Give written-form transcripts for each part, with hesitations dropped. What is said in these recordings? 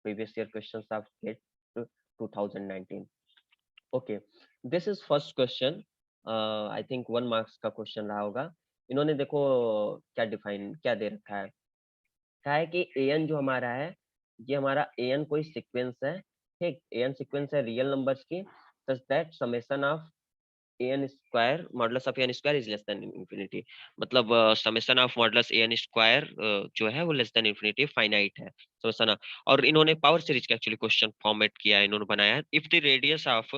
previous year questions of GATE 2019. Okay, this is first question. I think 1 marks का question रहा होगा। इन्होंने देखो क्या दे रखा है। कहा है कि an जो हमारा है, ये हमारा an कोई सीक्वेंस है, ठीक? an सीक्वेंस है रियल नंबर्स की, such that summation of an square modulus of an square is less than infinity. मतलब summation of modulus an square जो है वो लेस देन इंफिनिटी फाइनाइट है, समेशन ऑफ। और इन्होंने पावर सीरीज का एक्चुअली क्वेश्चन फॉर्मेट किया है, इन्होंने बनाया है। इफ द रेडियस ऑफ,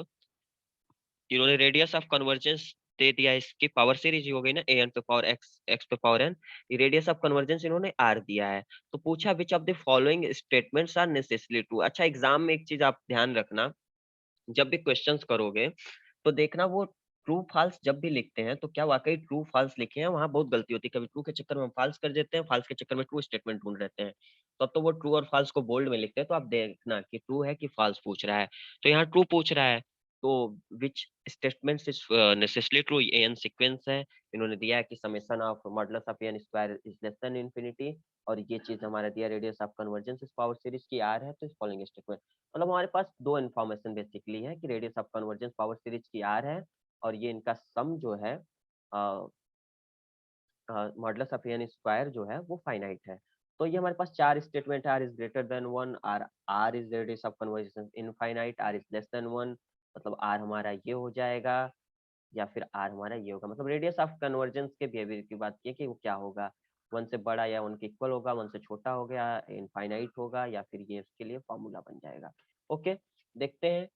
इन्होंने रेडियस ऑफ कन्वर्जेंस दे दिया, इसकी पावर सीरीज ही हो गई ना, an पे पावर x x पे पावर n। ये रेडियस ऑफ कन्वर्जेंस इन्होंने r दिया है। तो पूछा which of the following statements are necessary true. अच्छा, एग्जाम में एक चीज आप ध्यान रखना, जब भी क्वेश्चंस करोगे तो देखना वो ट्रू फॉल्स जब भी लिखते हैं तो क्या वाकई ट्रू फॉल्स लिखे हैं, वहां बहुत गलती होती है। कभी ट्रू के चक्कर में हम फॉल्स कर देते हैं, फॉल्स के चक्कर में ट्रू स्टेटमेंट ढूंढ लेते हैं। तो अब तो वो ट्रू और फॉल्स को बोल्ड में लिखते हैं, तो आप देखना कि ट्रू है कि फॉल्स पूछ रहा है। तो यहाँ ट्रू पूछ रहा है, तो which statements is necessary true, n sequence है। इन्होंने दिया है कि summation of modulus of n square is less than infinity, और ये चीज हमारा दिया रेडियस ऑफ कन्वर्जेंस इस पावर सीरीज की आर है, तो इस फॉलोइंग स्टेटमेंट। मतलब हमारे पास दो इन्फॉर्मेशन बेसिकली है कि radius of convergence power series की आर है, और ये इनका सम जो है मॉडुलस ऑफ एन स्क्वायर जो है वो फाइनाइट है। तो ये हमारे पास चार स्टेटमेंट है, r is greater than one, r is radius of convergence infinite, r is less than one, मतलब आर हमारा ये हो जाएगा, या फिर आर हमारा ये होगा। मतलब रेडियस ऑफ कन्वर्जेंस के बिहेवियर की बात की कि वो क्या होगा, वन से बड़ा या वन के इक्वल होगा, वन से छोटा हो गया, इनफाइनाइट होगा, या फिर ये इसके लिए फॉर्मूला बन जाएगा। ओके, देखते हैं।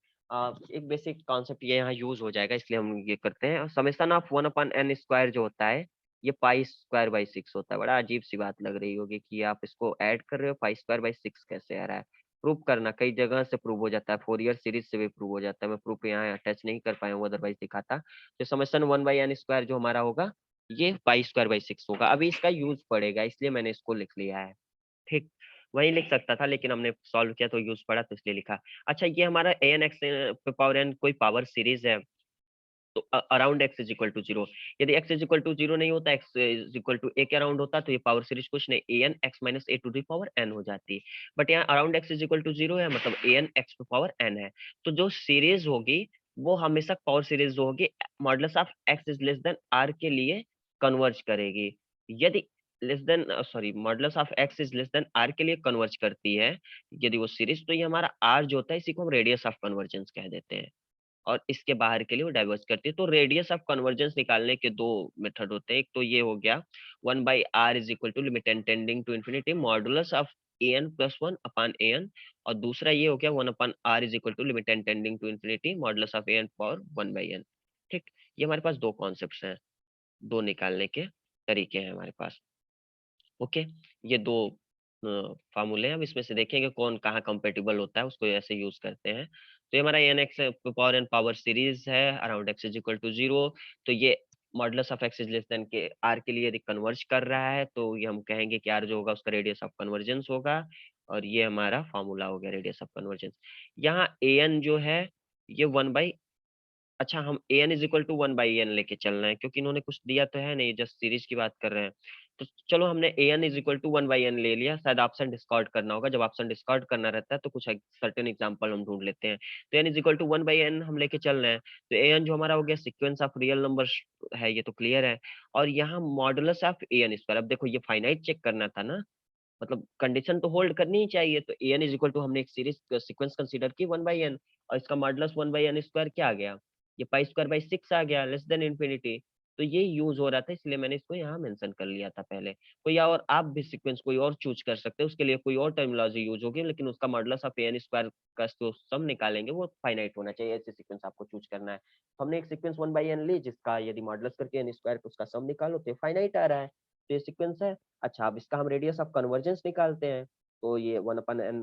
एक बेसिक कॉन्सेप्ट ये यहाँ यूज हो जाएगा, इसलिए हम ये करते हैं। Summation of one upon n square जो होता है, ये पाई स्क्वायर बाई सिक्स होता है। बड़ा अजीब सी बात लग रही होगी कि आप इसको ऐड कर रहे हो, पाई स्क्वायर बाई सिक्स कैसे आ रहा है। प्रूव करना, कई जगह से प्रूव हो जाता है, फोरियर सीरीज से भी प्रूव हो जाता है। मैं प्रूफ यहाँ अटैच नहीं कर पाया हूँ, अदरवाइज दिखाता। तो summation one by n square जो हमारा होगा, ये पाई स्क्वायर बाई सिक्स होगा। अभी इसका यूज पड़ेगा, इसलिए मैंने इसको लिख लिया है, ठीक। वही लिख सकता था, लेकिन हमने सॉल्व किया तो यूज पड़ा, तो इसलिए लिखा। अच्छा, ये हमारा ए एन एक्स पे पावर एन कोई पावर सीरीज है, तो around x is equal to zero. यदि x is equal to zero नहीं होता, x is equal to a के अराउंड होता, तो ये पावर सीरीज कुछ नहीं, a n x minus a to the power n हो जाती। बट यहाँ around x is equal to zero है, मतलब a n x to power N है। तो जो सीरीज होगी वो हमेशा पावर सीरीज जो होगी modulus of x is less than r के लिए कन्वर्ज करेगी। यदि less than sorry modulus of x is less than r के लिए कन्वर्ज करती है यदि वो सीरीज, तो ये हमारा आर जो होता है इसी को हम रेडियस ऑफ कन्वर्जेंस कह देते हैं, और इसके बाहर के लिए वो डाइवर्स करती है। तो रेडियस ऑफ कन्वर्जेंस निकालने के दो मेथड होते हैं। एक तो ये हो गया one by r is equal to limit N tending to infinity modulus of a N plus one upon a n, और दूसरा ये हो गया one upon r is equal to limit N tending to infinity modulus of a n power one by n. ठीक, ये हमारे पास दो concept हैं, दो निकालने के तरीके हैं हमारे पास। ओके, ये दो फार्मूले हैं। अब इसमें से देखेंगे कौन कहाँ कंपेटिबल होता है, उसको ऐसे यूज करते हैं। तो ये हमारा n x power n power series है, around x is equal to zero. तो ये modulus of x is less than के आर के लिए यदि कन्वर्ज कर रहा है, तो ये हम कहेंगे कि आर जो होगा उसका रेडियस ऑफ कन्वर्जेंस होगा, और ये हमारा फार्मूला हो गया रेडियस ऑफ कन्वर्जेंस। यहाँ ए एन जो है ये वन बाई, अच्छा हम a N is equal to one by n लेके चल रहे हैं, क्योंकि इन्होंने कुछ दिया तो है नहीं, जस्ट सीरीज की बात कर रहे हैं। तो चलो हमने a N is equal to one by n ले लिया, शायद ऑप्शन डिस्कार्ड करना होगा। जब ऑप्शन डिस्कार्ड करना रहता है तो कुछ सर्टेन एग्जांपल हम ढूंढ लेते हैं। तो n is equal to one by n हम लेके चल रहे हैं, तो ए एन जो हमारा हो गया सीक्वेंस ऑफ रियल नंबर है, ये तो क्लियर है। और यहाँ modulus of a n square, अब देखो ये फाइनाइट चेक करना था ना, मतलब कंडीशन तो होल्ड करनी ही चाहिए। तो a N is equal to हमने एक सीरीज सीक्वेंस कंसीडर की वन बाई एन, और इसका modulus one by n square क्या आ गया, ये पाई स्क्वायर बाई सिक्स आ गया, लेस देन इन्फिनिटी। तो ये यूज हो रहा था, इसलिए मैंने इसको यहाँ मेंशन कर लिया था पहले। कोई और आप भी सीक्वेंस कोई और चूज कर सकते हैं, उसके लिए कोई और टर्मिनोलॉजी यूज होगी, लेकिन उसका मॉडुलस ऑफ एन स्क्वायर का जो सम निकालेंगे वो फाइनाइट होना चाहिए, ऐसे सीक्वेंस आपको चूज करना है। तो हमने एक सीक्वेंस वन बाई एन ली, जिसका यदि मॉडुलस करके एन स्क्वायर उसका सम निकालो तो फाइनाइट आ रहा है, तो ये सीक्वेंस है। अच्छा, अब इसका हम रेडियस ऑफ कन्वर्जेंस निकालते हैं। तो ये वन अपन एन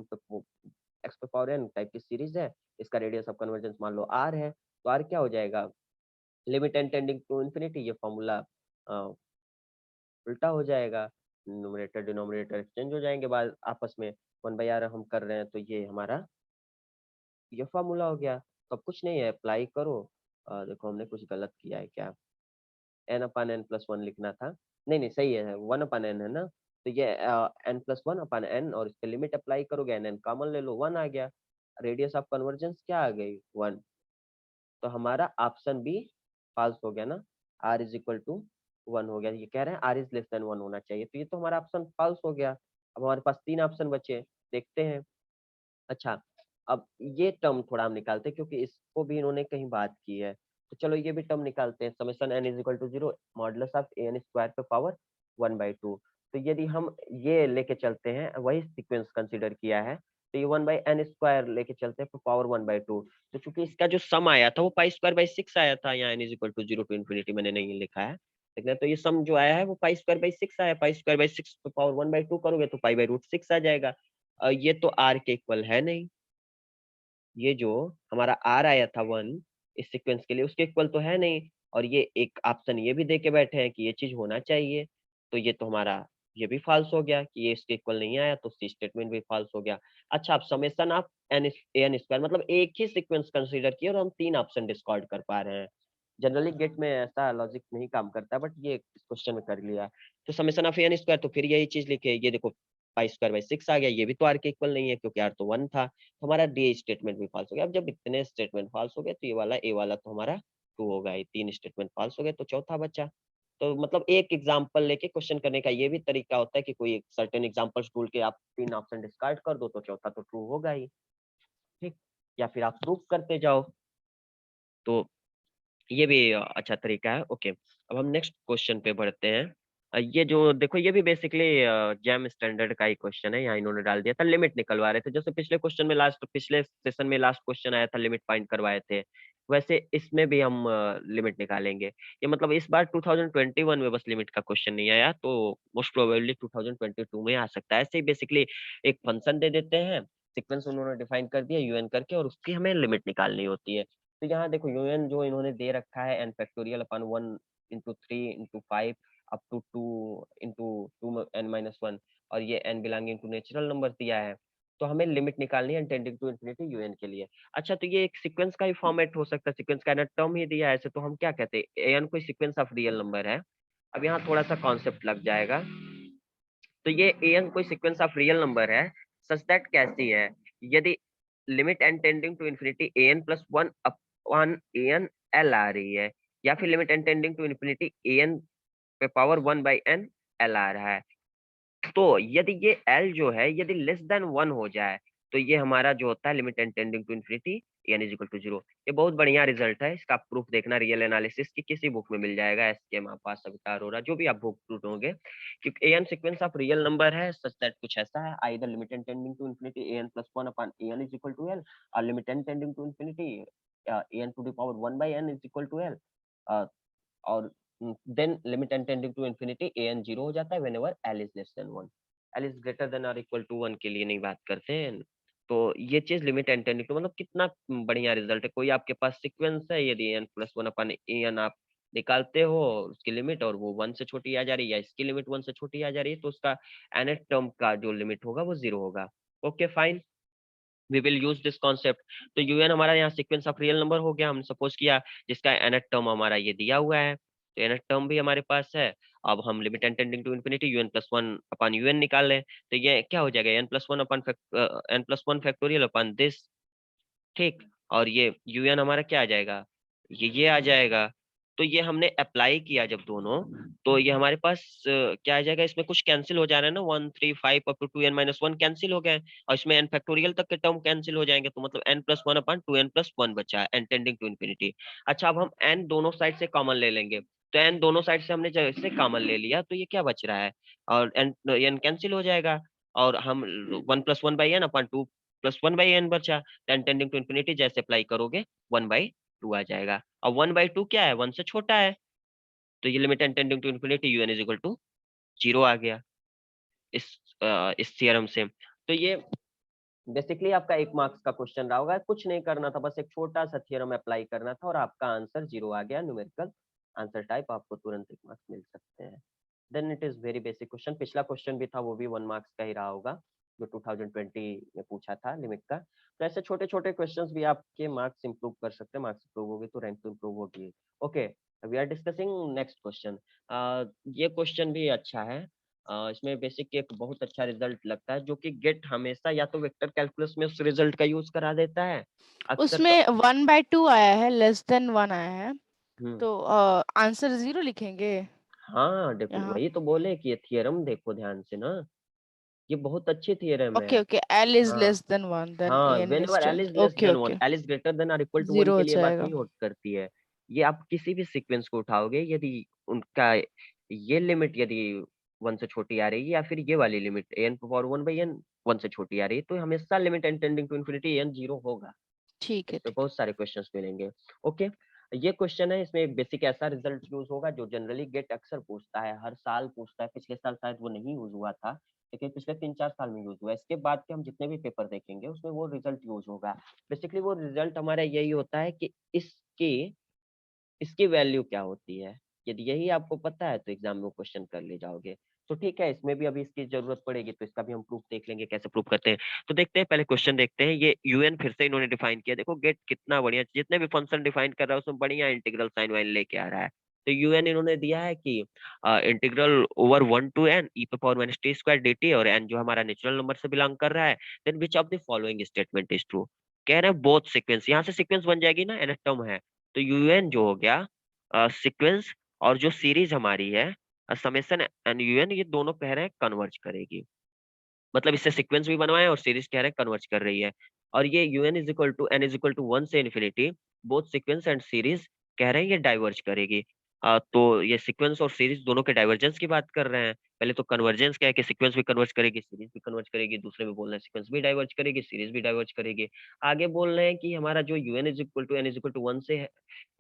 एक्स पे पावर एन टाइप की सीरीज है, इसका रेडियस ऑफ कन्वर्जेंस मान लो आर है, तो आर क्या हो जाएगा, limit N tending to infinity, ये फॉर्मूला उल्टा हो जाएगा, न्यूमरेटर डिनोमिनेटर एक्सचेंज हो जाएंगे बाद आपस में, वन बाई आर हम कर रहे हैं, तो ये हमारा ये फॉर्मूला हो गया। तो अब कुछ नहीं है, अप्लाई करो। देखो हमने कुछ गलत किया है क्या, एन अपन एन प्लस वन लिखना था, नहीं नहीं सही है, वन अपन एन है ना, तो ये n प्लस वन अपन n और इसके लिमिट अप्लाई करोगे, एन एन कॉमन ले लो, 1 आ गया। रेडियस ऑफ कन्वर्जेंस क्या आ गई, 1। तो हमारा ऑप्शन बी फॉल्स हो गया ना, r इज इक्वल टू 1 हो गया। ये कह रहे हैं r इज लेस देन 1 होना चाहिए, तो ये तो हमारा ऑप्शन फॉल्स हो गया। अब हमारे पास 3 ऑप्शन बचे, देखते हैं। अच्छा, अब ये टर्म थोड़ा हम निकालते हैं क्योंकि इसको भी इन्होंने कहीं बात की है। तो चलो ये भी टर्म निकालते हैं। Summation n is equal to 0 modulus of an square पे पावर 1/2। तो यदि हम ये लेके चलते हैं, वही सीक्वेंस कंसीडर किया है, तो ये 1/n स्क्वायर लेके चलते हैं पावर 1/2। तो चूंकि इसका जो सम आया था वो पाई स्क्वायर बाई 6 आया था, यहाँ n is equal to 0 to infinity मैंने नहीं लिखा है, लेकिन तो ये सम जो आया है वो पाई स्क्वायर बाई 6 आया। पाई स्क्वायर बाई 6 पे पावर 1/2 करोगे तो पाई बाई रूट 6 आ जाएगा। ये तो r के इक्वल है नहीं, ये जो हमारा आर आया था 1 इस सीक्वेंस के लिए, उसके इक्वल तो है नहीं। और ये एक ऑप्शन ये भी दे के बैठे हैं कि ये चीज होना चाहिए, तो ये तो हमारा ये भी फॉल्स हो गया कि ये इसके इक्वल नहीं आया, तो सी स्टेटमेंट भी फॉल्स हो गया। अच्छा, आप समेशन ऑफ एन स्क्वायर मतलब एक ही सीक्वेंस कंसीडर किए और हम 3 ऑप्शन डिस्कार्ड कर पा रहे हैं। जनरली गेट में ऐसा लॉजिक नहीं काम करता, बट ये इस क्वेश्चन में कर लिया। तो समेशन ऑफ एन स्क्वायर, तो फिर यही चीज लिखे, ये देखो पाई स्क्वायर बाई 6 आ गया, ये भी तो आर के इक्वल नहीं है क्योंकि आर तो 1 था। तो हमारा डी स्टेटमेंट भी फॉल्स हो गया। अब जब इतने स्टेटमेंट फॉल्स हो गए तो ये वाला ए वाला तो हमारा ट्रू होगा ही। 3 स्टेटमेंट फॉल्स हो गए तो चौथा बचा। तो मतलब एक एग्जांपल लेके क्वेश्चन करने का ये भी तरीका होता है कि कोई सर्टेन एग्जांपल्स ढूंढ के आप 3 ऑप्शन डिस्कार्ड कर दो तो चौथा तो ट्रू होगा ही। ठीक, या फिर आप प्रूफ करते जाओ, तो ये भी अच्छा तरीका है। ओके, अब हम नेक्स्ट क्वेश्चन पे बढ़ते हैं। ये जो देखो ये भी बेसिकली जैम स्टैंडर्ड का ही क्वेश्चन है। यहाँ इन्होंने डाल दिया था लिमिट निकलवा रहे थे, जैसे पिछले क्वेश्चन में लास्ट पिछले सेशन में लास्ट क्वेश्चन आया था लिमिट फाइंड करवाए थे, वैसे इसमें भी हम लिमिट निकालेंगे। ये मतलब इस बार 2021 में बस लिमिट का क्वेश्चन नहीं आया, तो मोस्ट प्रोबेबली 2022 में आ सकता है। ऐसे ही बेसिकली एक फंक्शन दे देते हैं, सीक्वेंस उन्होंने डिफाइन कर दिया यूएन करके, और उसकी हमें लिमिट निकालनी होती है। तो यहाँ देखो यूएन जो इन्होंने दे रखा है n factorial upon 1 into 3 into 5 up to 2 into 2n-1, और ये n belonging to natural number दिया है। तो हमें लिमिट निकालनी है टेंडिंग टू इन्फिनिटी यूएन के लिए। अच्छा, तो ये एक सीक्वेंस का ही फॉर्मेट हो सकता है, सीक्वेंस का टर्म ही दिया है ऐसे, तो हम क्या कहते हैं, एन कोई सीक्वेंस ऑफ रियल नंबर है। अब यहाँ थोड़ा सा कॉन्सेप्ट लग जाएगा। तो ये एन कोई सीक्वेंस ऑफ रियल नंबर है, सच दैट कैसी है, यदि limit N tending to infinity n plus one upon n L आ रही है, या फिर limit N tending to infinity n पे पावर 1/n एल आ रहा है। तो यदि ये L जो है यदि लेस देन 1 हो जाए, तो ये हमारा जो होता है limit n tending to infinity n is equal to 0। ये बहुत बढ़िया रिजल्ट है, इसका प्रूफ देखना रियल एनालिसिस की किसी बुक में मिल जाएगा, एसके महापास सविता अरोरा जो भी आप बुक ढूंढोगे, क्योंकि an sequence of real number है सच दैट कुछ ऐसा है, either limit n tending to infinity an plus 1 upon an is equal to l, और limit n tending to infinity an to the power 1/n is equal to l, और then limit n tending to infinity an 0 हो जाता है whenever l is less than 1। L is greater than और equal to 1 के लिए नहीं बात करते हैं। तो ये चीज लिमिट एंड टेंडिंग टू मतलब कितना बढ़िया रिजल्ट है। कोई आपके पास सीक्वेंस है, यदि n प्लस 1 अपन एन आप निकालते हो उसकी लिमिट, और वो 1 से छोटी आ जा रही है, या इसकी लिमिट 1 से छोटी आ जा रही है, तो उसका nth टर्म का जो लिमिट होगा वो 0 होगा। Okay fine, we will use this concept. तो यूएन हमारा यहाँ सीक्वेंस ऑफ रियल नंबर हो गया, हमने सपोज किया, जिसका nth टर्म हमारा ये दिया हुआ है, तो nth टर्म भी हमारे पास है। अब हम limit N tending to infinity u n plus one upon u n निकाल लें, तो ये क्या हो जाएगा, n plus one factorial upon this. ठीक, और ये यूएन हमारा क्या आ जाएगा, ये आ जाएगा। तो ये हमने अप्लाई किया जब दोनों, तो ये हमारे पास क्या आ जाएगा, इसमें कुछ कैंसिल हो जा रहा है ना, 1 3 5 अप टू 2n-1 कैंसिल हो गए, और इसमें एन फैक्टोरियल तक के टर्म कैंसिल हो जाएंगे, तो मतलब n+1 अपन 2n+1 बचा है, एन टेंडिंग टू इन्फिनिटी। अच्छा, अब हम n दोनों साइड से कॉमन ले लेंगे, तो n दोनों साइड से हमने जैसे कॉमन ले लिया, तो ये क्या बच रहा है, और n कैंसिल हो जाएगा, और हम 1+1/n अपन 2+1/n बचा, टेन टेंडिंग टू इन्फिनिटी जैसे अप्लाई करोगे 1/2 आ जाएगा, और 1/2 क्या है, 1 से छोटा है, तो ये limit N tending to infinity u n is equal to 0 आ गया इस इस थ्योरम से। तो ये बेसिकली आपका 1 मार्क्स का क्वेश्चन रहा होगा, कुछ नहीं करना था, बस एक छोटा सा थ्योरम अप्लाई करना था और आपका आंसर 0 आ गया, न्यूमेरिकल आंसर टाइप, आपको तुरंत 1 मार्क्स मिल सकते हैं। Then it is very basic question, पिछला क्वेश्चन भी था वो भी 1 मार्क्स का ही रहा होगा, जो 2020 में पूछा था लिमिट का। तो ऐसे छोटे छोटे क्वेश्चंस भी आपके मार्क्स इंप्रूव कर सकते हैं, मार्क्स इंप्रूव होगी तो रैंक तो इंप्रूव होगी। Okay, we are discussing next question. ये क्वेश्चन भी अच्छा है। इसमें बेसिक एक बहुत अच्छा रिजल्ट लगता है, जो कि गेट हमेशा या तो वेक्टर कैलकुलस में उस रिजल्ट का यूज करा देता है अक्सर तो। उसमें 1/2 आया है, << 1 आया है, हम्म। तो आंसर 0 लिखेंगे हाँ देखो, यहाँ। वही तो बोले कि ये थियरम देखो ध्यान से ना, ये बहुत अच्छी थियरम है। ओके ओके, L इज हाँ लेस देन 1 देन हाँ, AN when is ever l 10। Is less okay then one, okay, l is greater than और इक्वल टू वन 0 के हो लिए बात जाएगा। नहीं होल्ड करती है। ये आप किसी भी सीक्वेंस को उठाओगे, यदि उनका ये लिमिट यदि वन से छोटी आ रही है, या फिर ये वाली limit n power one by n one से छोटी आ रही है, तो हमेशा limit N tending to infinity n zero होगा। ठीक है इस पे ठीक है। बहुत सारे क्वेश्चंस मिलेंगे। ओके, ये क्वेश्चन है, इसमें एक बेसिक ऐसा रिजल्ट यूज होगा जो जनरली गेट अक्सर पूछता है, हर साल पूछता है। पिछले साल शायद वो नहीं यूज हुआ था, लेकिन पिछले 3-4 साल में यूज हुआ है। इसके बाद के हम जितने भी पेपर देखेंगे उसमें वो रिजल्ट यूज होगा। बेसिकली वो रिजल्ट हमारा यही होता है कि इसकी इसकी वैल्यू क्या होती है। यदि यही आपको पता है तो एग्जाम में वो क्वेश्चन कर ले जाओगे। तो ठीक है, इसमें भी अभी इसकी जरूरत पड़ेगी, तो इसका भी हम प्रूफ देख लेंगे कैसे प्रूफ करते हैं। तो देखते हैं, पहले क्वेश्चन देखते हैं। ये यूएन फिर से इन्होंने डिफाइन किया, देखो गेट कितना बढ़िया, जितने भी फंक्शन डिफाइन कर रहा है उसमें बढ़िया इंटीग्रल साइन वाइन लेके आ रहा है। तो यूएन इन्होंने दिया है कि integral over 1 to n e पे power minus t square d t, और एन जो हमारा नेचुरल नंबर से बिलोंग कर रहा है। Then which of the following statement is true. कह रहे हैं बोथ सीक्वेंस, यहाँ से सीक्वेंस बन जाएगी ना, एन टर्म है। तो यूएन जो हो गया सीक्वेंस, और जो सीरीज हमारी है समेशन एंड यूएन, ये दोनों कह रहे हैं कन्वर्ज करेगी। मतलब इससे सीक्वेंस भी बनवाए और सीरीज कह रहे हैं कन्वर्ज कर रही है। और ये u n is equal to n is equal to one से infinity, both sequence and series कह रहे हैं ये डाइवर्ज करेगी। तो ये सीक्वेंस और सीरीज दोनों के डाइवर्जेंस की बात कर रहे हैं। पहले तो कन्वर्जेंस क्या है कि सीक्वेंस भी कन्वर्ज करेगी, सीरीज भी कन्वर्ज करेगी। दूसरे में बोल रहे हैं सीक्वेंस भी डाइवर्ज करेगी, सीरीज भी डाइवर्ज करेगी। आगे बोल रहे हैं कि हमारा जो u n is equal to n is equal to one से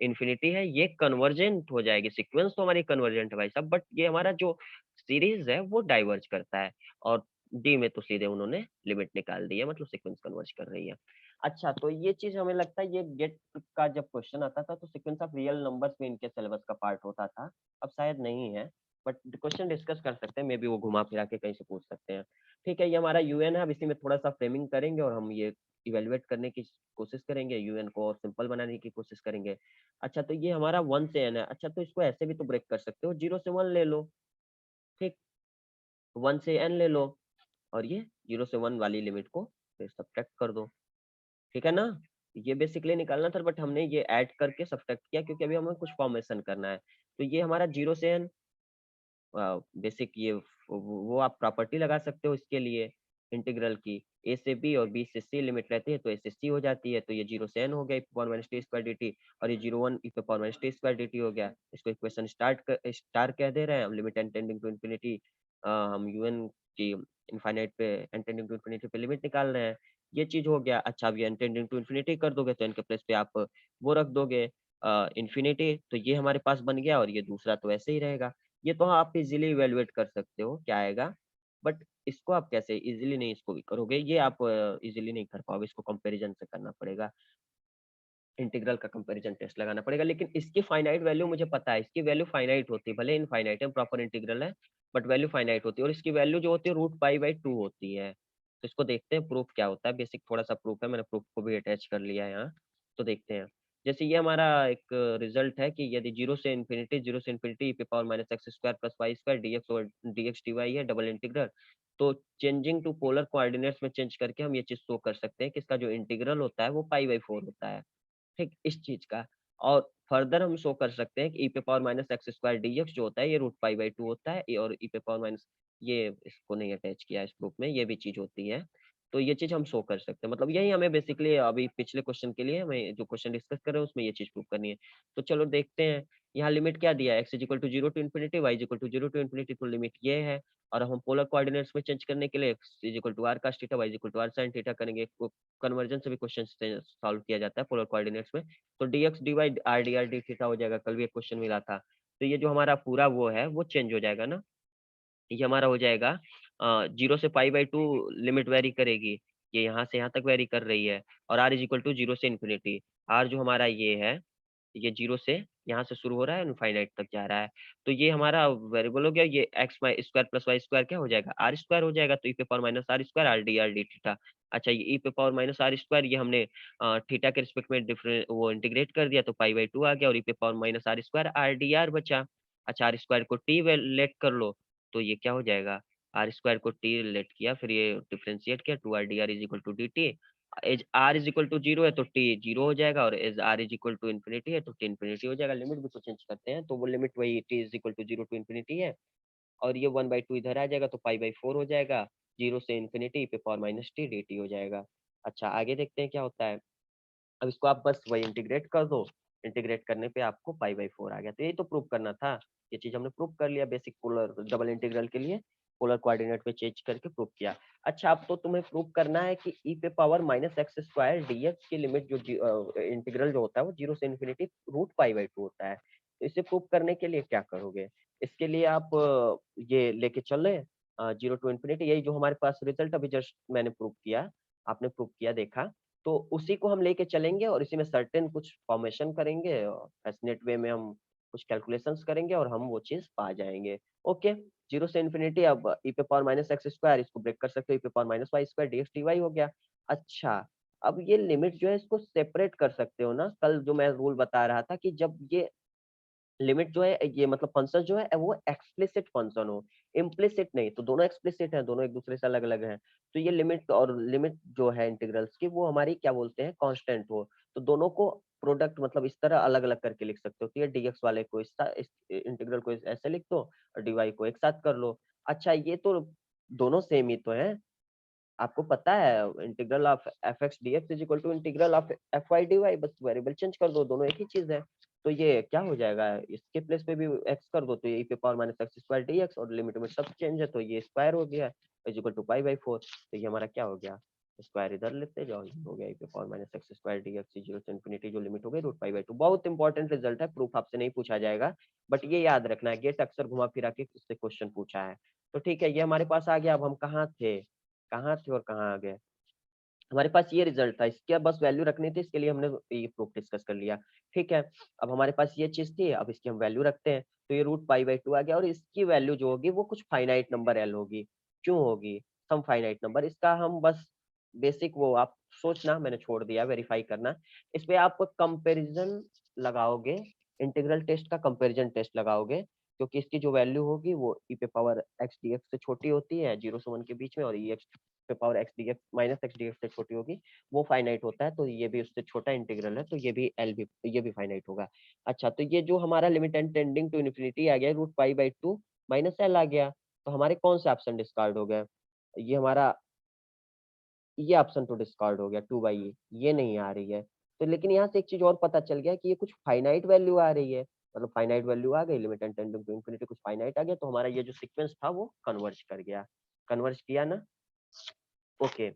इन्फिनिटी है, ये कन्वर्जेंट हो जाएगी। सीक्वेंस तो हमारी कन्वर्जेंट है भाई साहब, बट ये हमारा जो सीरीज है वो डाइवर्ज करता है। और डी में तो सीधे उन्होंने लिमिट निकाल दी है, मतलब सीक्वेंस कन्वर्ज कर रही है। अच्छा, तो ये चीज हमें लगता है ये गेट का जब क्वेश्चन आता था तो सीक्वेंस ऑफ रियल नंबर्स में इनके सिलेबस का पार्ट होता था। अब शायद नहीं है, बट क्वेश्चन डिस्कस कर सकते हैं, मे बी वो घुमा फिरा के कहीं से पूछ सकते हैं। ठीक है, ये हमारा यूएन है। अब इसी में थोड़ा सा फ्रेमिंग करेंगे और हम ये इवेलुएट करने की कोशिश करेंगे, यूएन को और सिंपल बनाने की कोशिश करेंगे। अच्छा, तो ये हमारा वन से एन है। अच्छा, तो इसको ऐसे भी तो ब्रेक कर सकते हो, जीरो से वन ले लो। ठीक, वन से एन ले लो, और ये जीरो से वन वाली लिमिट को फिर सब्ट्रैक्ट कर दो। ठीक है ना। ये बेसिकली निकालना था, बट हमने ये ऐड करके सब्ट्रैक्ट किया क्योंकि अभी हमें कुछ फॉर्मेशन करना है। तो ये हमारा जीरो से एन बेसिक ये वो आप प्रॉपर्टी लगा सकते हो इसके लिए, इंटीग्रल की। ए से बी और बी से सी लिमिट रहती है तो ए से सी हो जाती है। तो ये जीरो से एन हो गया e power minus t square d t, और ये zero one e power minus t square d t हो गया। इसको इक्वेशन स्टार कह दे रहे हैं हम। Limit N tending to infinity, हम यूएन की इनफाइनाइट पे एन टेंडिंग टू इन्फिनिटी पे लिमिट निकाल रहे हैं। ये चीज हो गया। अच्छा, अब ये एन टेंडिंग टू इन्फिनिटी कर दोगे तो एन के प्लेस पे आप वो रख दोगे इन्फिनिटी, तो ये हमारे पास बन गया। और ये दूसरा तो ऐसे ही रहेगा। ये तो आप इजीली इवेलुएट कर सकते हो क्या आएगा, बट इसको आप कैसे इजीली नहीं इसको भी करोगे, ये आप इजीली नहीं कर पाओगे। इसको कंपैरिजन से करना पड़ेगा, इंटीग्रल का कंपैरिजन टेस्ट लगाना पड़ेगा। लेकिन इसकी फाइनाइट वैल्यू मुझे पता है, इसकी वैल्यू फाइनाइट होती है, भले इनफाइनाइट है, प्रॉपर इंटीग्रल है, बट वैल्यू फाइनाइट होती है। और इसकी वैल्यू जो होती है रूट पाई बाई टू होती है। तो इसको देखते हैं प्रूफ क्या होता है। बेसिक थोड़ा सा प्रूफ है, मैंने प्रूफ को भी अटैच कर लिया है यहाँ। तो देखते हैं। जैसे ये हमारा एक रिजल्ट है कि यदि जीरो से इन्फिनिटी पे power minus x square plus Y square d x और डीएक्स डी वाई है डबल इंटीग्रल, तो चेंजिंग टू पोलर कोऑर्डिनेट्स में चेंज करके हम ये चीज शो कर सकते हैं कि इसका जो इंटीग्रल होता है वो पाई बाई फोर होता है। ठीक, इस चीज का। और फर्दर हम शो कर सकते हैं कि ई पे power minus x square d x जो होता है ये रूट पाई बाई टू होता है। और ई पे पावर माइनस, ये इसको नहीं अटैच किया है इस प्रूफ में, ये भी चीज होती है। तो ये चीज हम शो कर सकते हैं। मतलब यही हमें बेसिकली अभी पिछले क्वेश्चन के लिए हमें जो क्वेश्चन डिस्कस कर रहे हैं उसमें ये चीज प्रूव करनी है। तो चलो देखते हैं। यहाँ लिमिट क्या दिया है, x is equal to zero to infinity, y is equal to zero to infinity, तो लिमिट ये है। और हम पोलर कोऑर्डिनेट्स में चेंज करने के लिए x is equal to are cos theta, Y is equal to are sine theta करेंगे। कन्वर्जन से भी क्वेश्चन सॉल्व किया जाता है पोलर कोऑर्डिनेट्स में। तो dx dy are d are d theta हो जाएगा। कल भी एक क्वेश्चन मिला था। तो ये जो हमारा पूरा वो है वो चेंज हो जाएगा ना। ये हमारा हो जाएगा जीरो से pi by two limit very करेगी, ये यहाँ से यहाँ तक वेरी कर रही है। और r is equal to zero से इन्फिनिटी, आर जो हमारा ये है, ये जीरो से यहाँ से शुरू हो रहा है इनफाइनाइट तक जा रहा है। तो ये हमारा वेरिएबल हो गया। ये x y square plus Y square क्या हो जाएगा, आर स्क्वायर हो जाएगा। तो ई पे power minus r square r d theta. अच्छा, ये ई पे पावर माइनस आर स्क्वायर ये हमने थीटा के रिस्पेक्ट में डिफरेंट वो इंटीग्रेट कर दिया, तो पाई बाई टू आ गया। और ई पे power minus r square r d r बचा। अच्छा, आर स्क्वायर को टी लेट कर लो, तो ये क्या हो जाएगा, आर स्क्वायर को टी रिलेट किया, फिर ये डिफरेंशिएट किया, 2r dr is equal to d t. As r is equal to zero है तो टी जीरो हो जाएगा, और as r is equal to infinity है तो टी इन्फिनिटी हो जाएगा। लिमिट भी तो चेंज करते हैं, तो वो लिमिट वही t is equal to zero to infinity है, और ये 1/2 इधर आ जाएगा तो पाई/4 हो जाएगा, 0 से इन्फिनिटी पे power minus T D t हो जाएगा। अच्छा आगे देखते हैं क्या होता है। अब इसको आप बस वही इंटीग्रेट कर दो, इंटीग्रेट करने पे आपको पाई/4 आ गया। तो यही तो प्रूव करना था, ये चीज हमने प्रूव कर लिया बेसिक पोलर डबल इंटीग्रल के लिए, पोलर कोऑर्डिनेट में चेंज करके प्रूव किया। अच्छा अब तो तुम्हें प्रूव करना है कि ई पे power minus x square d x की लिमिट जो इंटीग्रल जो होता है वो 0 से इन्फिनिटी रूट पाई/2 होता है। तो इसे प्रूव करने के लिए क्या करोगे, इसके लिए आप ये लेके चले 0 टू इन्फिनिटी, यही जो हमारे पास रिजल्ट अभी जस्ट मैंने प्रूव किया, आपने प्रूव किया देखा, तो उसी को हम लेके चलेंगे और इसी में सर्टेन कुछ फॉर्मेशन करेंगे और फैसिनेट वे में हम कुछ कैलकुलेशंस करेंगे और हम वो चीज पा जाएंगे। ओके, 0 से इन्फिनिटी, अब ई पे पावर माइनस एक्स स्क्वायर, इसको ब्रेक कर सकते हो, ई पे power minus y square d x d हो गया। अच्छा अब ये लिमिट जो है इसको सेपरेट कर सकते हो ना, कल जो मैं रूल बता रहा था कि जब ये लिमिट जो है ये मतलब फंक्शन जो है वो एक्सप्लिसिट फंक्शन हो, इम्प्लिसिट नहीं, तो दोनों एक्सप्लिसिट है, दोनों एक दूसरे से अलग अलग हैं। तो ये लिमिट और लिमिट जो है इंटीग्रल्स की वो हमारी क्या बोलते हैं, कांस्टेंट हो, तो दोनों को प्रोडक्ट मतलब इस तरह अलग अलग करके लिख सकते हो। तो ये डीएक्स वाले को इस इंटीग्रल को ऐसे लिख दो और डीवाई को एक साथ कर लो। अच्छा ये तो दोनों सेम ही तो है, आपको पता है integral of f x d x is equal to integral of f y d y, बस वेरिएबल चेंज कर दो, दोनों एक ही चीज है। तो ये क्या हो जाएगा, इसके प्लेस पे भी एक्स कर दो तो ये e पे power minus x square D x, और लिमिट में सब चेंज है तो ये स्क्वायर हो गया इज इक्वल टू पाई/4। तो ये हमारा क्या हो गया, स्क्वायर इधर लेते जाओ, ये हो गया e पे power minus x square D x 0 से इन्फिनिटी, जो लिमिट हो गई रूट पाई/2। बहुत इंपॉर्टेंट रिजल्ट है, प्रूफ आपसे नहीं पूछा जाएगा, बट ये याद रखना है, गेट अक्सर घुमा फिरा के इससे क्वेश्चन पूछा है। तो ठीक है, ये हमारे पास आ गया। अब हम कहाँ थे और कहाँ आ गए, हमारे पास ये रिजल्ट था, इसकी अब बस वैल्यू रखनी थी, इसके लिए हमने ये प्रूफ डिस्कस कर लिया। ठीक है, अब हमारे पास ये चीज थी, अब इसकी हम वैल्यू रखते हैं, तो ये रूट पाई/2 आ गया, और इसकी वैल्यू जो होगी वो कुछ फाइनाइट नंबर एल होगी। क्यों होगी, सम फाइनाइट नंबर, इसका हम बस बेसिक वो आप सोचना, मैंने छोड़ दिया वेरीफाई करना। इस पे आप कंपेरिजन लगाओगे, इंटीग्रल टेस्ट का कंपेरिजन टेस्ट लगाओगे, क्योंकि इसकी जो वैल्यू होगी वो ई पे पावर एक्स डी एक्स से छोटी होती है 0 से 1 के बीच में, और ई एक्स पे power x d x minus x d x से छोटी होगी, वो फाइनाइट होता है, तो ये भी उससे छोटा इंटीग्रल है, तो ये भी फाइनाइट होगा। अच्छा तो ये जो हमारा limit n tending to infinity आ गया रूट पाई/2 माइनस एल आ गया, तो हमारे कौन से ऑप्शन डिस्कार्ड हो गए, ये हमारा ये ऑप्शन तो डिस्कार्ड हो गया 2/e, ये नहीं आ रही है। तो लेकिन यहाँ से एक चीज और पता चल गया कि ये कुछ फाइनाइट वैल्यू आ रही है, मतलब फाइनाइट वैल्यू आ गई, limit n tending to infinity कुछ फाइनाइट आ गया, तो हमारा ये जो सीक्वेंस था वो कन्वर्ज कर गया, कन्वर्ज किया ना। ओके,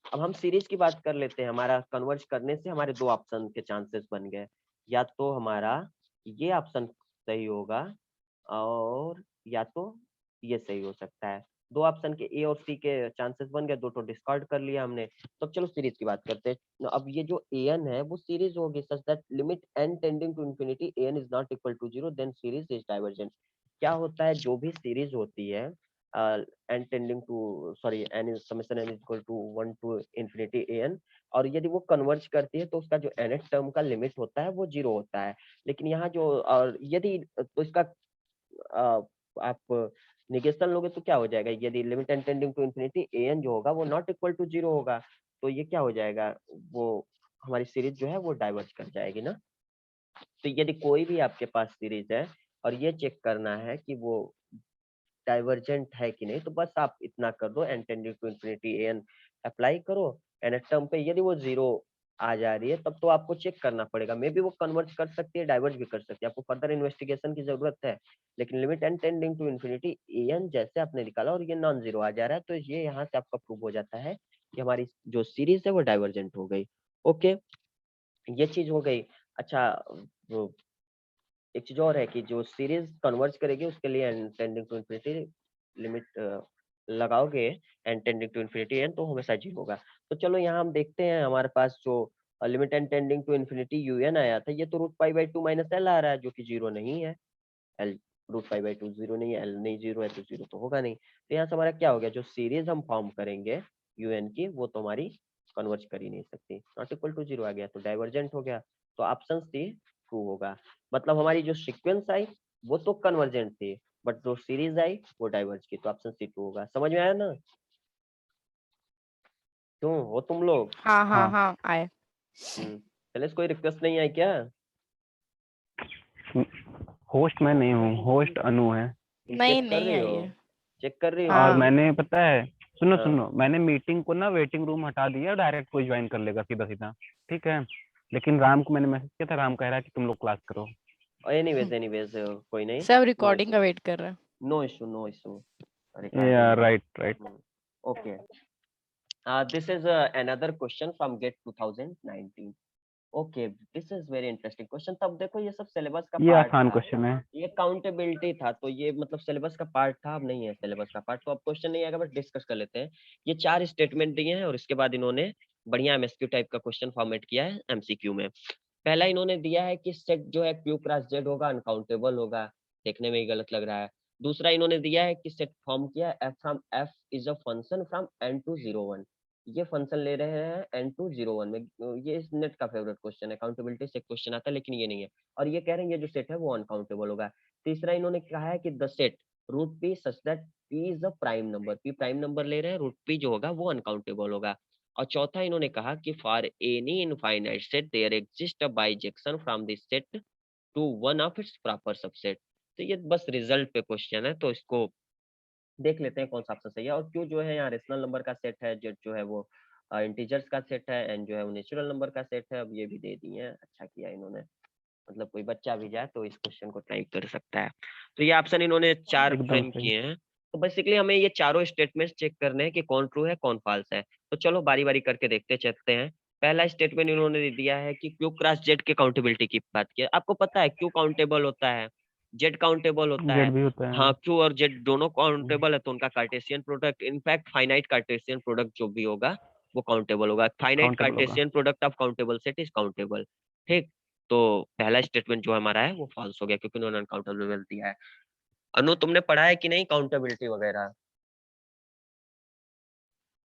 अब हम सीरीज की बात कर लेते हैं। हमारा कन्वर्ज करने से हमारे दो ऑप्शन के चांसेस बन गए, या तो हमारा ये ऑप्शन सही होगा, और या तो ये सही हो सकता है। दो ऑप्शन के ए और सी के चांसेस बन गए, दो तो डिस्कार्ड कर लिया हमने। तो अब चलो सीरीज की बात करते हैं। अब ये जो एन है वो सीरीज होगी such that limit N tending to infinity n is not equal to zero, then series is divergent. क्या होता है, जो भी सीरीज होती है n tending to sorry n is summation n is equal to 1 to infinity an, और यदि वो कन्वर्ज करती है तो उसका जो nth टर्म का लिमिट होता है वो जीरो होता है। लेकिन यहाँ जो और यदि तो इसका आप निगेशन लोगे तो क्या हो जाएगा, यदि limit N tending to infinity an जो होगा वो नॉट इक्वल टू जीरो होगा, तो ये क्या हो जाएगा, वो हमारी सीरीज जो है वो डाइवर्ज कर जाएगी ना। तो यदि कोई भी आपके पास सीरीज है और ये चेक करना है कि वो डाइवर्जेंट है कि नहीं, तो बस आप इतना कर दो, n tending to infinity n apply करो, एन टर्म पे यदि वो जीरो आ जा रही है तब तो आपको चेक करना पड़ेगा, मे बी वो कन्वर्ट कर सकती है, डाइवर्ज भी कर सकती है, आपको फर्दर इन्वेस्टिगेशन की जरूरत है। लेकिन limit N tending to infinity n जैसे आपने निकाला और ये नॉन जीरो आ जा रहा है, तो ये यहाँ से आपका प्रूव हो जाता है कि हमारी जो सीरीज है वो डाइवर्जेंट हो गई। ओके, ये चीज हो गई। अच्छा वो एक चीज और है कि जो सीरीज कन्वर्ज करेगी उसके लिए n tending to infinity limit लगाओगे, n tending to infinity n तो हमेशा जीरो होगा। तो चलो यहाँ हम देखते हैं, हमारे पास जो limit n tending to infinity un आया था, ये तो रूट पाई/2 माइनस एल आ रहा है जो कि जीरो नहीं है, एल रूट पाई/2 जीरो नहीं है, एल नहीं जीरो है तो जीरो तो होगा नहीं। तो यहाँ से हमारा क्या हो गया, जो सीरीज हम फॉर्म करेंगे un की वो तो हमारी कन्वर्ज कर ही नहीं सकती, नॉट इक्वल टू जीरो आ गया तो डाइवर्जेंट हो गया, तो ऑप्शन सी ट्रू होगा। मतलब हमारी जो सीक्वेंस आई वो तो कन्वर्जेंट थी, बट जो सीरीज आई वो डाइवर्ज की, तो ऑप्शन सी 2 होगा। समझ में आया ना? क्यों हो तुम लोग? हाँ हाँ हाँ हाँ आए। पहले कोई रिक्वेस्ट नहीं आई क्या? होस्ट मैं नहीं हूँ, होस्ट अनु है। तुम नहीं चेक कर नहीं रही आई हो? है। चेक कर रही हो? और हाँ मैंने पता है, सुनो हाँ सुनो, मैंने मीटिंग को ना वेटिंग रूम हटा दिया, डायरेक्ट कोई ज्वाइन कर लेगा सीधा सीधा, ठीक है। लेकिन राम को मैंने मैसेज किया था, राम कह रहा है कि तुम लोग क्लास करो। एनीवेज कोई नहीं, सब नो रिकॉर्डिंग का इशू, वेट कर रहे हैं। No issue recording. Yeah right right. Okay, this is another question from GATE 2019. Okay, this is very interesting question. तब देखो ये सब सिलेबस का ये पार्ट आसान था, क्वेश्चन है। ये काउंटेबिलिटी था, तो ये मतलब सिलेबस का पार्ट था, अब नहीं है सिलेबस का पार्ट, तो अब क्वेश्चन नहीं आएगा, बट डिस्कस कर लेते हैं। ये 4 स्टेटमेंट दिए हैं और इसके बाद इन्होंने बढ़िया एमएसक्यू टाइप का क्वेश्चन फॉर्मेट किया है एमसीक्यू में। पहला इन्होंने दिया है कि सेट जो है क्यू क्रॉस जेड होगा, अनकाउंटेबल होगा, देखने में ही गलत लग रहा है। दूसरा इन्होंने दिया है कि सेट फॉर्म किया है f from f is a function from n to 01, ये फंक्शन ले रहे हैं एन टू 01 में। ये इस नेट का फेवरेट क्वेश्चन है, काउंटेबिलिटी से क्वेश्चन आता है लेकिन ये नहीं है, और ये कह रहे हैं ये जो सेट है वो अनकाउंटेबल होगा। तीसरा इन्होंने कहा है कि the set root p such that p is a prime number, p prime number ले रहे हैं, रूट पी जो होगा वो अनकाउंटेबल होगा। और चौथा इन्होंने कहा कि for any infinite set there exist a bijection from this set to one of its proper subset. तो ये बस रिजल्ट पे क्वेश्चन है, तो इसको देख लेते हैं कौन सा ऑप्शन सही है। और क्यू जो है यहाँ रेशनल नंबर का सेट है, जेड जो है वो इंटीजर्स का सेट है, एन जो है वो नेचुरल नंबर का सेट है। अब ये भी दे दिए हैं, अच्छा किया इन्होंने, मतलब कोई बच्चा भी जाए तो इस क्वेश्चन को टाइप कर सकता है। तो ये ऑप्शन इन्होंने 4 एकदम फ्रेम सही। किए हैं। तो बेसिकली हमें ये चारों स्टेटमेंट्स चेक करने हैं कि कौन ट्रू है कौन फॉल्स है। तो चलो बारी बारी करके देखते चलते हैं। पहला स्टेटमेंट इन्होंने दिया है कि क्यू क्रॉस जेड के काउंटेबिलिटी की बात की है। आपको पता है क्यू काउंटेबल होता है, जेड काउंटेबल होता है। जेड भी होता है। हाँ, क्यू और जेड दोनों काउंटेबल है, तो उनका Cartesian product, in fact finite Cartesian product जो भी होगा वो काउंटेबल होगा। फाइनाइट काउंटेबल होगा। Cartesian product of countable set is countable. ठीक, तो पहला स्टेटमेंट जो हमारा है वो फॉल्स हो गया क्योंकि उन्होंने अनकाउंटेबल दिया है। अनु तुमने पढ़ा है कि नहीं काउंटेबिलिटी वगैरह?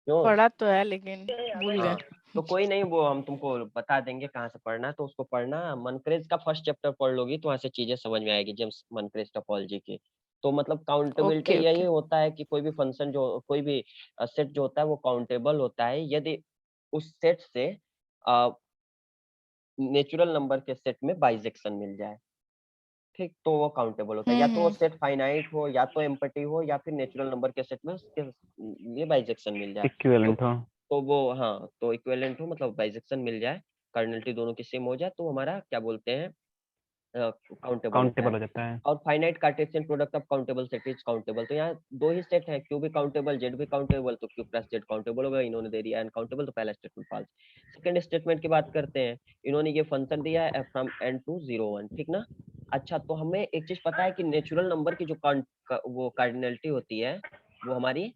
क्यों? पढ़ा तो है लेकिन भूल हाँ, गए। तो कोई नहीं, वो हम तुमको बता देंगे कहाँ से पढ़ना है, तो उसको पढ़ना। मनक्रेज का फर्स्ट चैप्टर पढ़ लोगी तो वहाँ से चीजें समझ में आएगी, जेम्स मनक्रेज टोपोलॉजी की। तो मतलब काउंटेबिलिटी ओके यही ओके। होता है कि कोई भी फंक्शन जो, कोई भी सेट जो होता है वो काउंटेबल होता है यदि उस सेट से नेचुरल नंबर के सेट में बाइजेक्शन मिल जाए। ठीक, तो वो काउंटेबल होता है, या तो वो हम्म। सेट फाइनाइट हो, या तो एम्पटी हो, या फिर नेचुरल नंबर के सेट में उसके लिए बाइजेक्शन मिल जाए। तो इक्विवेलेंट हो। तो वो हाँ, तो इक्विवेलेंट हो मतलब बाइजेक्शन मिल जाए, कार्डिनलिटी दोनों की सेम हो जाए, तो हमारा क्या बोलते हैं, काउंटेबल होता काउंटेबल है। हो जाता है। और finite Cartesian product of countable set is countable. तो यहाँ दो ही सेट है, क्यू भी काउंटेबल जेड भी काउंटेबल, तो क्यू प्लस जेड काउंटेबल होगा। इन्होंने दे दिया अनकाउंटेबल, तो पहला स्टेटमेंट फॉल्स। सेकंड स्टेटमेंट की बात करते हैं। इन्होंने ये फंक्शन दिया है एफ फ्रॉम एन टू 01, ठीक ना। अच्छा, तो हमें एक चीज पता है कि नेचुरल नंबर की जो वो कार्डिनलिटी होती है वो हमारी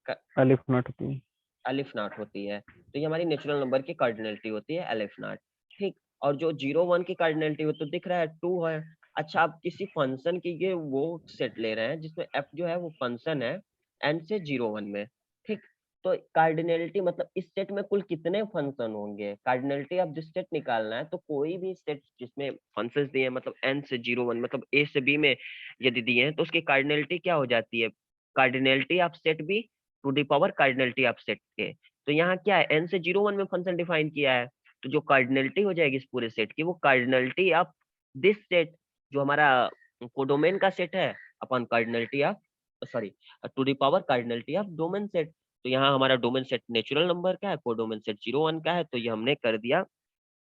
अलिफ नॉट होती है। अलिफ नॉट होती है। तो ये हमारी नेचुरल नंबर की कार्डिनलिटी होती है अलिफ नॉट। ठीक, और जो 01 की कार्डिनलिटी हो तो दिख रहा है 2 है। अच्छा, आप किसी फंक्शन की ये वो सेट ले रहे हैं जिसमें f जो है वो फंक्शन है n से 01 में। ठीक, तो कार्डिनलिटी मतलब इस सेट में कुल कितने फंक्शन होंगे, कार्डिनलिटी आप जिस सेट निकालना है, तो कोई भी सेट जिसमें फंक्शंस दिए हैं मतलब n से 01 मतलब a से b में यदि दिए हैं तो उसकी कार्डिनलिटी क्या हो जाती है, cardinality of set b to the power cardinality of set के। तो यहाँ क्या है, n से 01 में फंक्शन डिफाइन किया है, तो जो कार्डिनलिटी हो जाएगी इस पूरे सेट की वो कार्डिनलिटी ऑफ दिस सेट जो हमारा कोडोमेन का सेट है अपन cardinality of, sorry, to the power cardinality of domain set. तो यहाँ हमारा डोमेन सेट नेचुरल नंबर का है, कोडोमेन सेट 01 का है, तो ये हमने कर दिया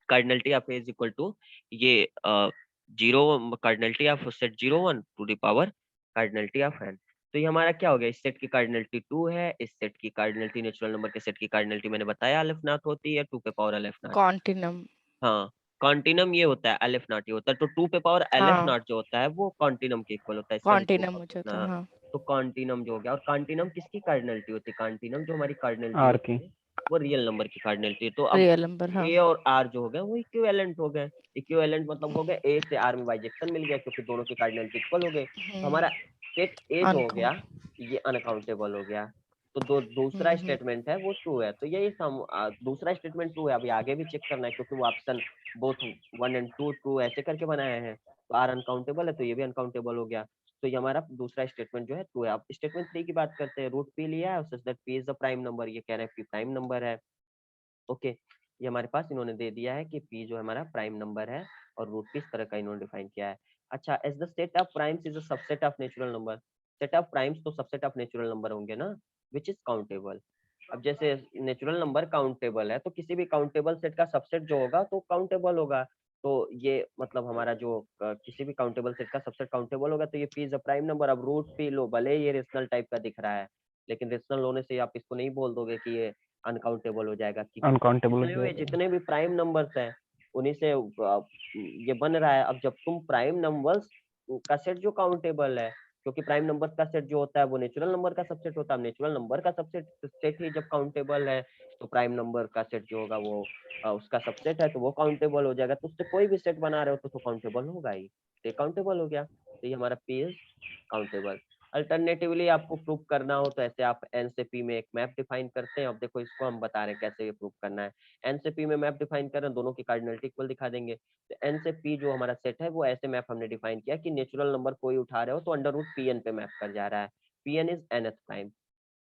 cardinality of a is equal to ये zero, cardinality of set 01 to the power cardinality of n। तो ये हमारा क्या हो गया, इस सेट की कार्डिनलिटी 2 है, इस सेट की कार्डिनलिटी नेचुरल नंबर के सेट की कार्डिनलिटी मैंने बताया अलिफ नॉट होती है 2 पे पावर अलिफ नॉट। कॉन्टिनम। हाँ, कॉन्टिनम ये होता है अलिफ नॉट, ये होता है, तो 2 पे पावर अलिफ हाँ नॉट जो होता है वो कॉन्टिनम के इक्वल होता है, इसका भी प्रूफ कॉन्टिनम कर हो सकते जाता हैं। है हाँ, हाँ। तो कॉन्टिनम जो हो गया, और कॉन्टिनम किसकी कार्डिनलिटी होती है, कॉन्टिनम जो हमारी कार्डिनलिटी आर की। होती है वो रियल नंबर की कार्डिनलिटी है। तो अब रियल नंबर हाँ। ए और आर जो हो गए वो इक्विवेलेंट हो गए। इक्विवेलेंट मतलब हो गए ए से आर में बाइजेक्शन मिल गया क्योंकि दोनों की कार्डिनलिटी इक्वल हो गई, तो हमारा सेट ए जो हो गया अनकाउंट। ये अनकाउंटेबल हो गया। तो दूसरा स्टेटमेंट है वो ट्रू है, तो यही दूसरा स्टेटमेंट ट्रू है। अभी आगे भी चेक करना है क्योंकि वो ऑप्शन बोथ 1 एंड 2 ट्रू ऐसे करके बनाए हैं, तो आर अनकाउंटेबल है तो ये भी अनकाउंटेबल हो गया। तो ये हमारा दूसरा स्टेटमेंट जो है ट्रू है। अब स्टेटमेंट 3 की बात करते हैं। रूट पी लिया है such that p is the prime number, ये कह रहे हैं पी प्राइम नंबर है। ओके, ये हमारे पास इन्होंने दे दिया है कि पी जो है हमारा प्राइम नंबर है और रूट पी इस तरह का इन्होंने डिफाइन किया है। अच्छा, as the set of primes is a subset of natural number. Set of primes तो सबसेट ऑफ नेचुरल नंबर होंगे ना, विच इज काउंटेबल। अब जैसे नेचुरल नंबर काउंटेबल है तो किसी भी काउंटेबल सेट का सबसेट जो होगा तो काउंटेबल होगा। तो ये मतलब हमारा जो किसी भी काउंटेबल सेट का सबसेट काउंटेबल होगा, तो ये P is a prime number. अब रूट पी लो, भले ये रेशनल टाइप का दिख रहा है, लेकिन रेशनल होने से आप इसको नहीं बोल दोगे कि ये अनकाउंटेबल हो जाएगा, क्योंकि अनकाउंटेबल हो निकले हुए जाएगा। जितने भी प्राइम नंबर्स हैं उन्हीं से ये बन रहा है। अब जब तुम प्राइम नंबर्स का सेट जो काउंटेबल है, क्योंकि प्राइम नंबर का सेट जो होता है वो नेचुरल नंबर का सबसेट होता है, नेचुरल नंबर का सबसेट सेट ही जब काउंटेबल है तो प्राइम नंबर का सेट जो होगा वो उसका सबसेट है तो वो काउंटेबल हो जाएगा। तो उससे कोई भी सेट बना रहे हो तो काउंटेबल होगा ही, तो काउंटेबल हो गया। तो ये हमारा पी इज काउंटेबल। अल्टरनेटिवली आपको प्रूव करना हो तो ऐसे आप एन से पी में एक मैप डिफाइन करते हैं। अब देखो इसको हम बता रहे हैं कैसे ये प्रूव करना है। एन से पी में मैप डिफाइन कर रहे हैं, दोनों की कार्डिनलिटी इक्वल दिखा देंगे। तो एन से पी जो हमारा सेट है वो ऐसे मैप हमने डिफाइन किया कि नेचुरल नंबर कोई उठा रहे हो तो अंडर रूट पी एन पे मैप कर जा रहा है। पी एन इज एन एथ प्राइम।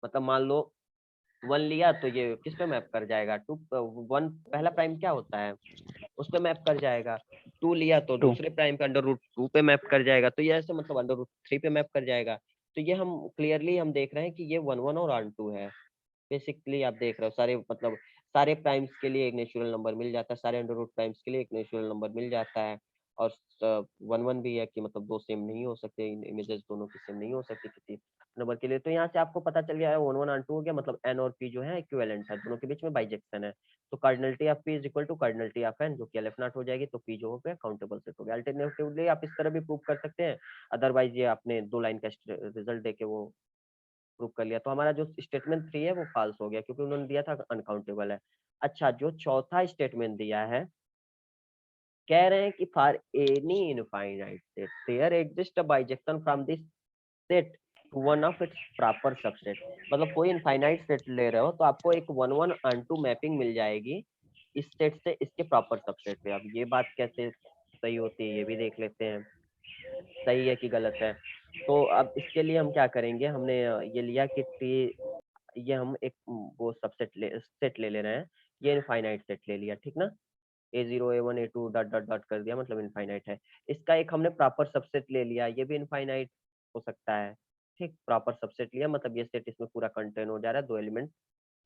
मतलब मान लो 1 लिया तो ये किस पे मैप कर जाएगा, 2 1 पहला प्राइम क्या होता है उस पे मैप कर जाएगा। 2 लिया तो 2 दूसरे प्राइम का अंडर रूट 2 पे मैप कर जाएगा। तो ये ऐसे मतलब अंडर रूट 3 पे मैप कर जाएगा। तो ये हम क्लियरली हम देख रहे हैं कि ये 1 1 और ऑन 2 है। बेसिकली आप देख रहे हो सारे मतलब सारे प्राइम्स के लिए एक नेचुरल नंबर मिल जाता है, सारे अंडर रूट प्राइम्स के लिए एक नेचुरल नंबर मिल जाता है। और 1 1 भी है कि मतलब दो सेम नहीं हो सकते, इमेजेस दोनों की सेम नहीं हो सकती किसी नंबर के लिए। तो यहाँ से आपको पता चल गया है 1 1 ऑन 2 हो गया, मतलब एन और पी जो है इक्विवेलेंट है, दोनों के बीच में बाइजेक्शन है। तो cardinality of p is equal to cardinality of n, जो कि एलएफ नॉट हो जाएगी। तो पी जो हो गया काउंटेबल सेट हो गया। अल्टरनेटिवली आप इस तरह भी प्रूव कर सकते हैं, अदरवाइज ये आपने 2 लाइन का रिजल्ट देके वो प्रूव कर लिया। तो हमारा जो स्टेटमेंट 3 है वो फॉल्स हो गया क्योंकि उन्होंने दिया था अनकाउंटेबल है। अच्छा, जो चौथा स्टेटमेंट दिया है, कह रहे हैं कि for any infinite set there exist a bijection from this set to one of its proper subset. मतलब कोई इनफाइनाइट सेट ले रहे हो तो आपको एक 1 1 ऑन 2 मैपिंग मिल जाएगी इस सेट से इसके प्रॉपर सबसेट पे। अब ये बात कैसे सही होती है ये भी देख लेते हैं, सही है कि गलत है। तो अब इसके लिए हम क्या करेंगे, हमने ये लिया कि टी, ये हम एक वो सबसेट सेट ले ले रहे हैं। ये इनफाइनाइट सेट ले लिया, ठीक ना। A0 A1 A2 dot dot dot कर दिया, मतलब इनफाइनाइट है। इसका एक हमने प्रॉपर सबसेट ले लिया, ये भी इनफाइनाइट हो सकता है। ठीक, प्रॉपर सबसेट लिया मतलब ये सेट इसमें पूरा कंटेन हो जा रहा है, दो एलिमेंट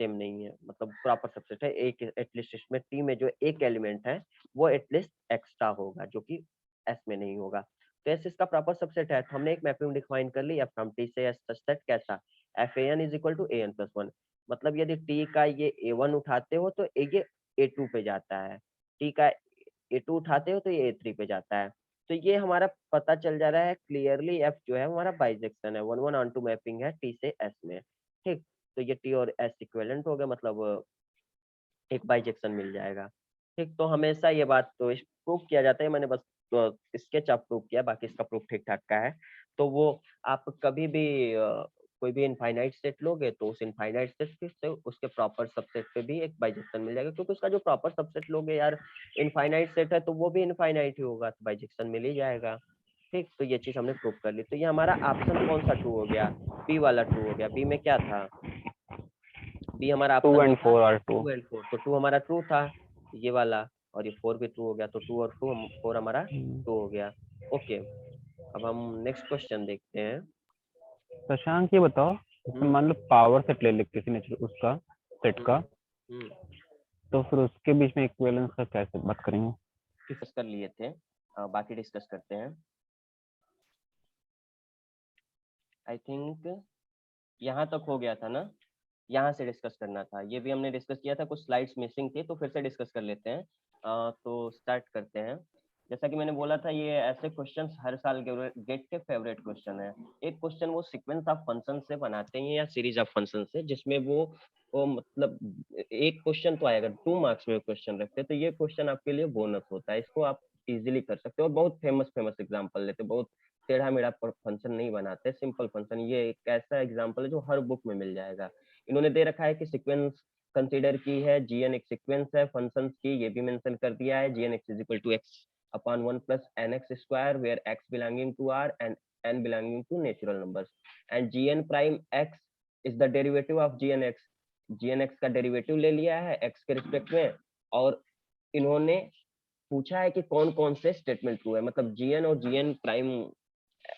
सेम नहीं है, मतलब प्रॉपर सबसेट है। एक एटलीस्ट इसमें टी में जो एक एलिमेंट है वो एटलीस्ट एक्स्ट्रा होगा जो कि एस में नहीं होगा। तो एस इसका प्रॉपर सबसेट है। तो हमने एक मैपिंग डिफाइन कर ली एफ फ्रॉम टी से एस सच दैट कैसा, F A N is equal to A N plus one. मतलब यदि टी का ये A1 उठाते हो तो ये A2 पे जाता है, टी का A2 उठाते हो तो ये A3 पे जाता है। तो ये हमारा पता चल जा रहा है क्लियरली एफ जो है हमारा बाइजेक्शन है, 1 1 ऑन 2 मैपिंग है टी से एस में। ठीक, तो ये टी और एस इक्विवेलेंट हो गया, मतलब एक बाइजेक्शन मिल जाएगा। ठीक, तो हमेशा ये बात तो प्रूव किया जाता है, मैंने बस स्केच आप प्रूव किया, बाकी इसका प्रूफ ठीक ठाक का है। तो वो आप कभी भी कोई भी इनफाइनाइट सेट लोगे तो उस इनफाइनाइट सेट से उसके प्रॉपर सबसेट पे भी एक बाइजेक्शन मिल जाएगा, क्योंकि उसका जो प्रॉपर सबसेट लोगे यार इनफाइनाइट सेट है तो वो भी इनफाइनाइट ही होगा, तो बाइजेक्शन मिल ही जाएगा। ठीक, तो ये चीज हमने प्रूव कर ली। तो ये हमारा ऑप्शन कौन सा ट्रू हो गया, बी वाला ट्रू हो गया। बी में क्या था, बी हमारा 2 ऑप्शन जो एंड था 4 आर 2। 2 एंड 4, तो 2 हमारा ट्रू था ये वाला, और ये 4 भी ट्रू हो गया। तो 2 और 2 4 हमारा ट्रू हो गया। ओके, अब हम नेक्स्ट क्वेश्चन देखते हैं। शशांक ये बताओ, जैसे मान लो पावर सेट ले ले किसी ने उसका सेट का, हम्म, तो फिर उसके बीच में इक्विवेलेंस का कैसे बात करेंगे? डिस्कस कर लिए थे, बाकी डिस्कस करते हैं। आई थिंक यहाँ तक हो गया था ना, यहाँ से डिस्कस करना था, ये भी हमने डिस्कस किया था, कुछ स्लाइड्स मिसिंग थी तो फिर से डिस्कस कर लेते हैं। तो स्टार्ट करते हैं। जैसा कि मैंने बोला था ये ऐसे क्वेश्चंस हर साल के गेट के फेवरेट क्वेश्चन है। एक क्वेश्चन वो सीक्वेंस ऑफ फंक्शन से बनाते हैं या सीरीज ऑफ फंक्शन से, जिसमें वो मतलब एक क्वेश्चन तो आएगा 2 मार्क्स में क्वेश्चन रखते हैं, तो ये क्वेश्चन आपके लिए बोनस होता है, इसको आप इजीली कर सकते हो। और बहुत फेमस फेमस एग्जांपल लेते हैं, बहुत टेढ़ा मेढ़ा फंक्शन नहीं बनाते, सिंपल फंक्शन। ये एक ऐसा एग्जांपल है जो हर बुक में मिल जाएगा। इन्होंने दे रखा है कि सीक्वेंस कंसीडर की है, gn एक सीक्वेंस है फंक्शंस की, ये भी मेंशन कर दिया है, gn x is equal to x upon 1 plus nx square where x belonging to r and n belonging to natural numbers and gn prime x is the derivative of gn x का derivative ले लिया है x के respect में और इन्होंने पूछा है कि कौन कौन से स्टेटमेंट ट्रू है मतलब gn और gn प्राइम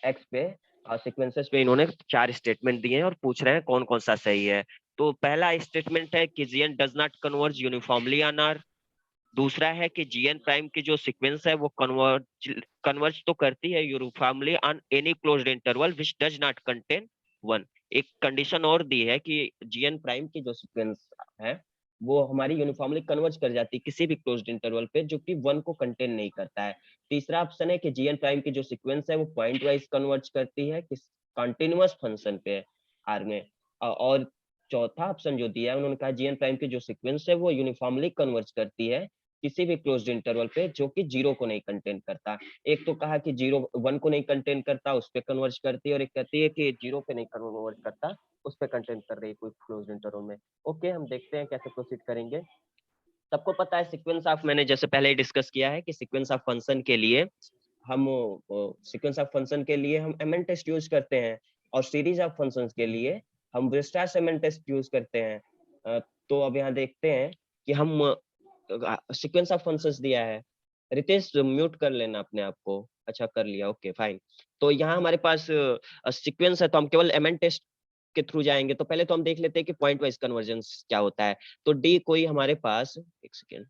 x पे सीक्वेंसेस पे इन्होंने 4 स्टेटमेंट दिए हैं और पूछ रहे हैं कौन कौन सा सही है। तो पहला स्टेटमेंट है कि gn does not converge uniformly on r। दूसरा है कि gn प्राइम की जो सीक्वेंस है वो कन्वर्ज तो करती है uniformly on any closed interval which does not contain 1। एक कंडीशन और दी है कि gn प्राइम की जो सीक्वेंस है वो हमारी यूनिफॉर्मली कन्वर्ज कर जाती है किसी भी क्लोज्ड इंटरवल पे जो कि 1 को कंटेन नहीं करता है। तीसरा ऑप्शन है कि gn प्राइम की जो सीक्वेंस है वो पॉइंट वाइज कन्वर्ज करती है किस कंटीन्यूअस फंक्शन पे r में। और चौथा ऑप्शन जो दिया है उन्होंने कहा gn प्राइम की जो सीक्वेंस है वो यूनिफॉर्मली कन्वर्ज करती है किसी भी क्लोज्ड इंटरवल पे जो कि 0 को नहीं कंटेन करता। एक तो कहा कि 1 को नहीं कंटेन करता उस पे कन्वर्ज करती है और एक कहती है कि 0 पे नहीं कन्वर्ज करता उस पे कंटेन कर रही है कोई क्लोज्ड इंटरवल में। ओके, हम देखते हैं कैसे प्रोसीड करेंगे। सबको पता है सीक्वेंस ऑफ, मैंने जैसे पहले ही डिस्कस किया है कि सीक्वेंस ऑफ फंक्शन के लिए हम mn टेस्ट यूज करते हैं और सीरीज ऑफ फंक्शंस के लिए हम वीयरस्ट्रैस mn टेस्ट यूज करते हैं। तो अब यहाँ देखते हैं कि हम सीक्वेंस ऑफ फंक्शंस दिया है। रितेश म्यूट कर लेना अपने आप को। अच्छा कर लिया, ओके फाइन। तो यहाँ हमारे पास सीक्वेंस है तो हम केवल mn टेस्ट के थ्रू जाएंगे। तो पहले तो हम देख लेते हैं कि पॉइंट वाइज कन्वर्जेंस क्या होता है। तो डी कोई हमारे पास, एक सेकेंड,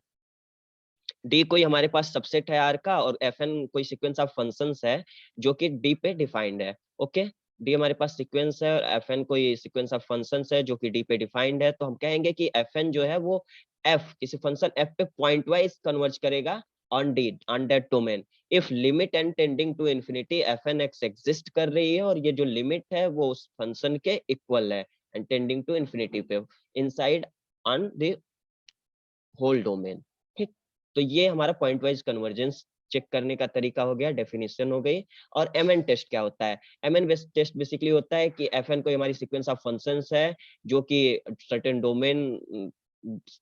डी कोई हमारे पास सबसेट है आर का और fn कोई सीक्वेंस ऑफ फंक्शंस है जो कि डी पे डिफाइंड है। ओके, डी हमारे पास सीक्वेंस है और fn कोई सीक्वेंस ऑफ फंक्शंस है जो कि डी पे डिफाइंड है। तो हम कहेंगे कि fn जो है वो f किसी फंक्शन f पे पॉइंट वाइज कन्वर्ज करेगा on D on that domain if limit n tending to infinity fnx exist कर रही है और ये जो लिमिट है वो उस फंक्शन के इक्वल है एंड टेंडिंग टू इंफिनिटी पे inside on the whole domain. ठीक, तो ये हमारा पॉइंट वाइज कन्वर्जेंस चेक करने का तरीका हो गया, डेफिनेशन हो गई। और mn टेस्ट क्या होता है? mn टेस्ट बेसिकली होता है कि fn कोई हमारी सीक्वेंस ऑफ फंक्शंस है जो कि certain domain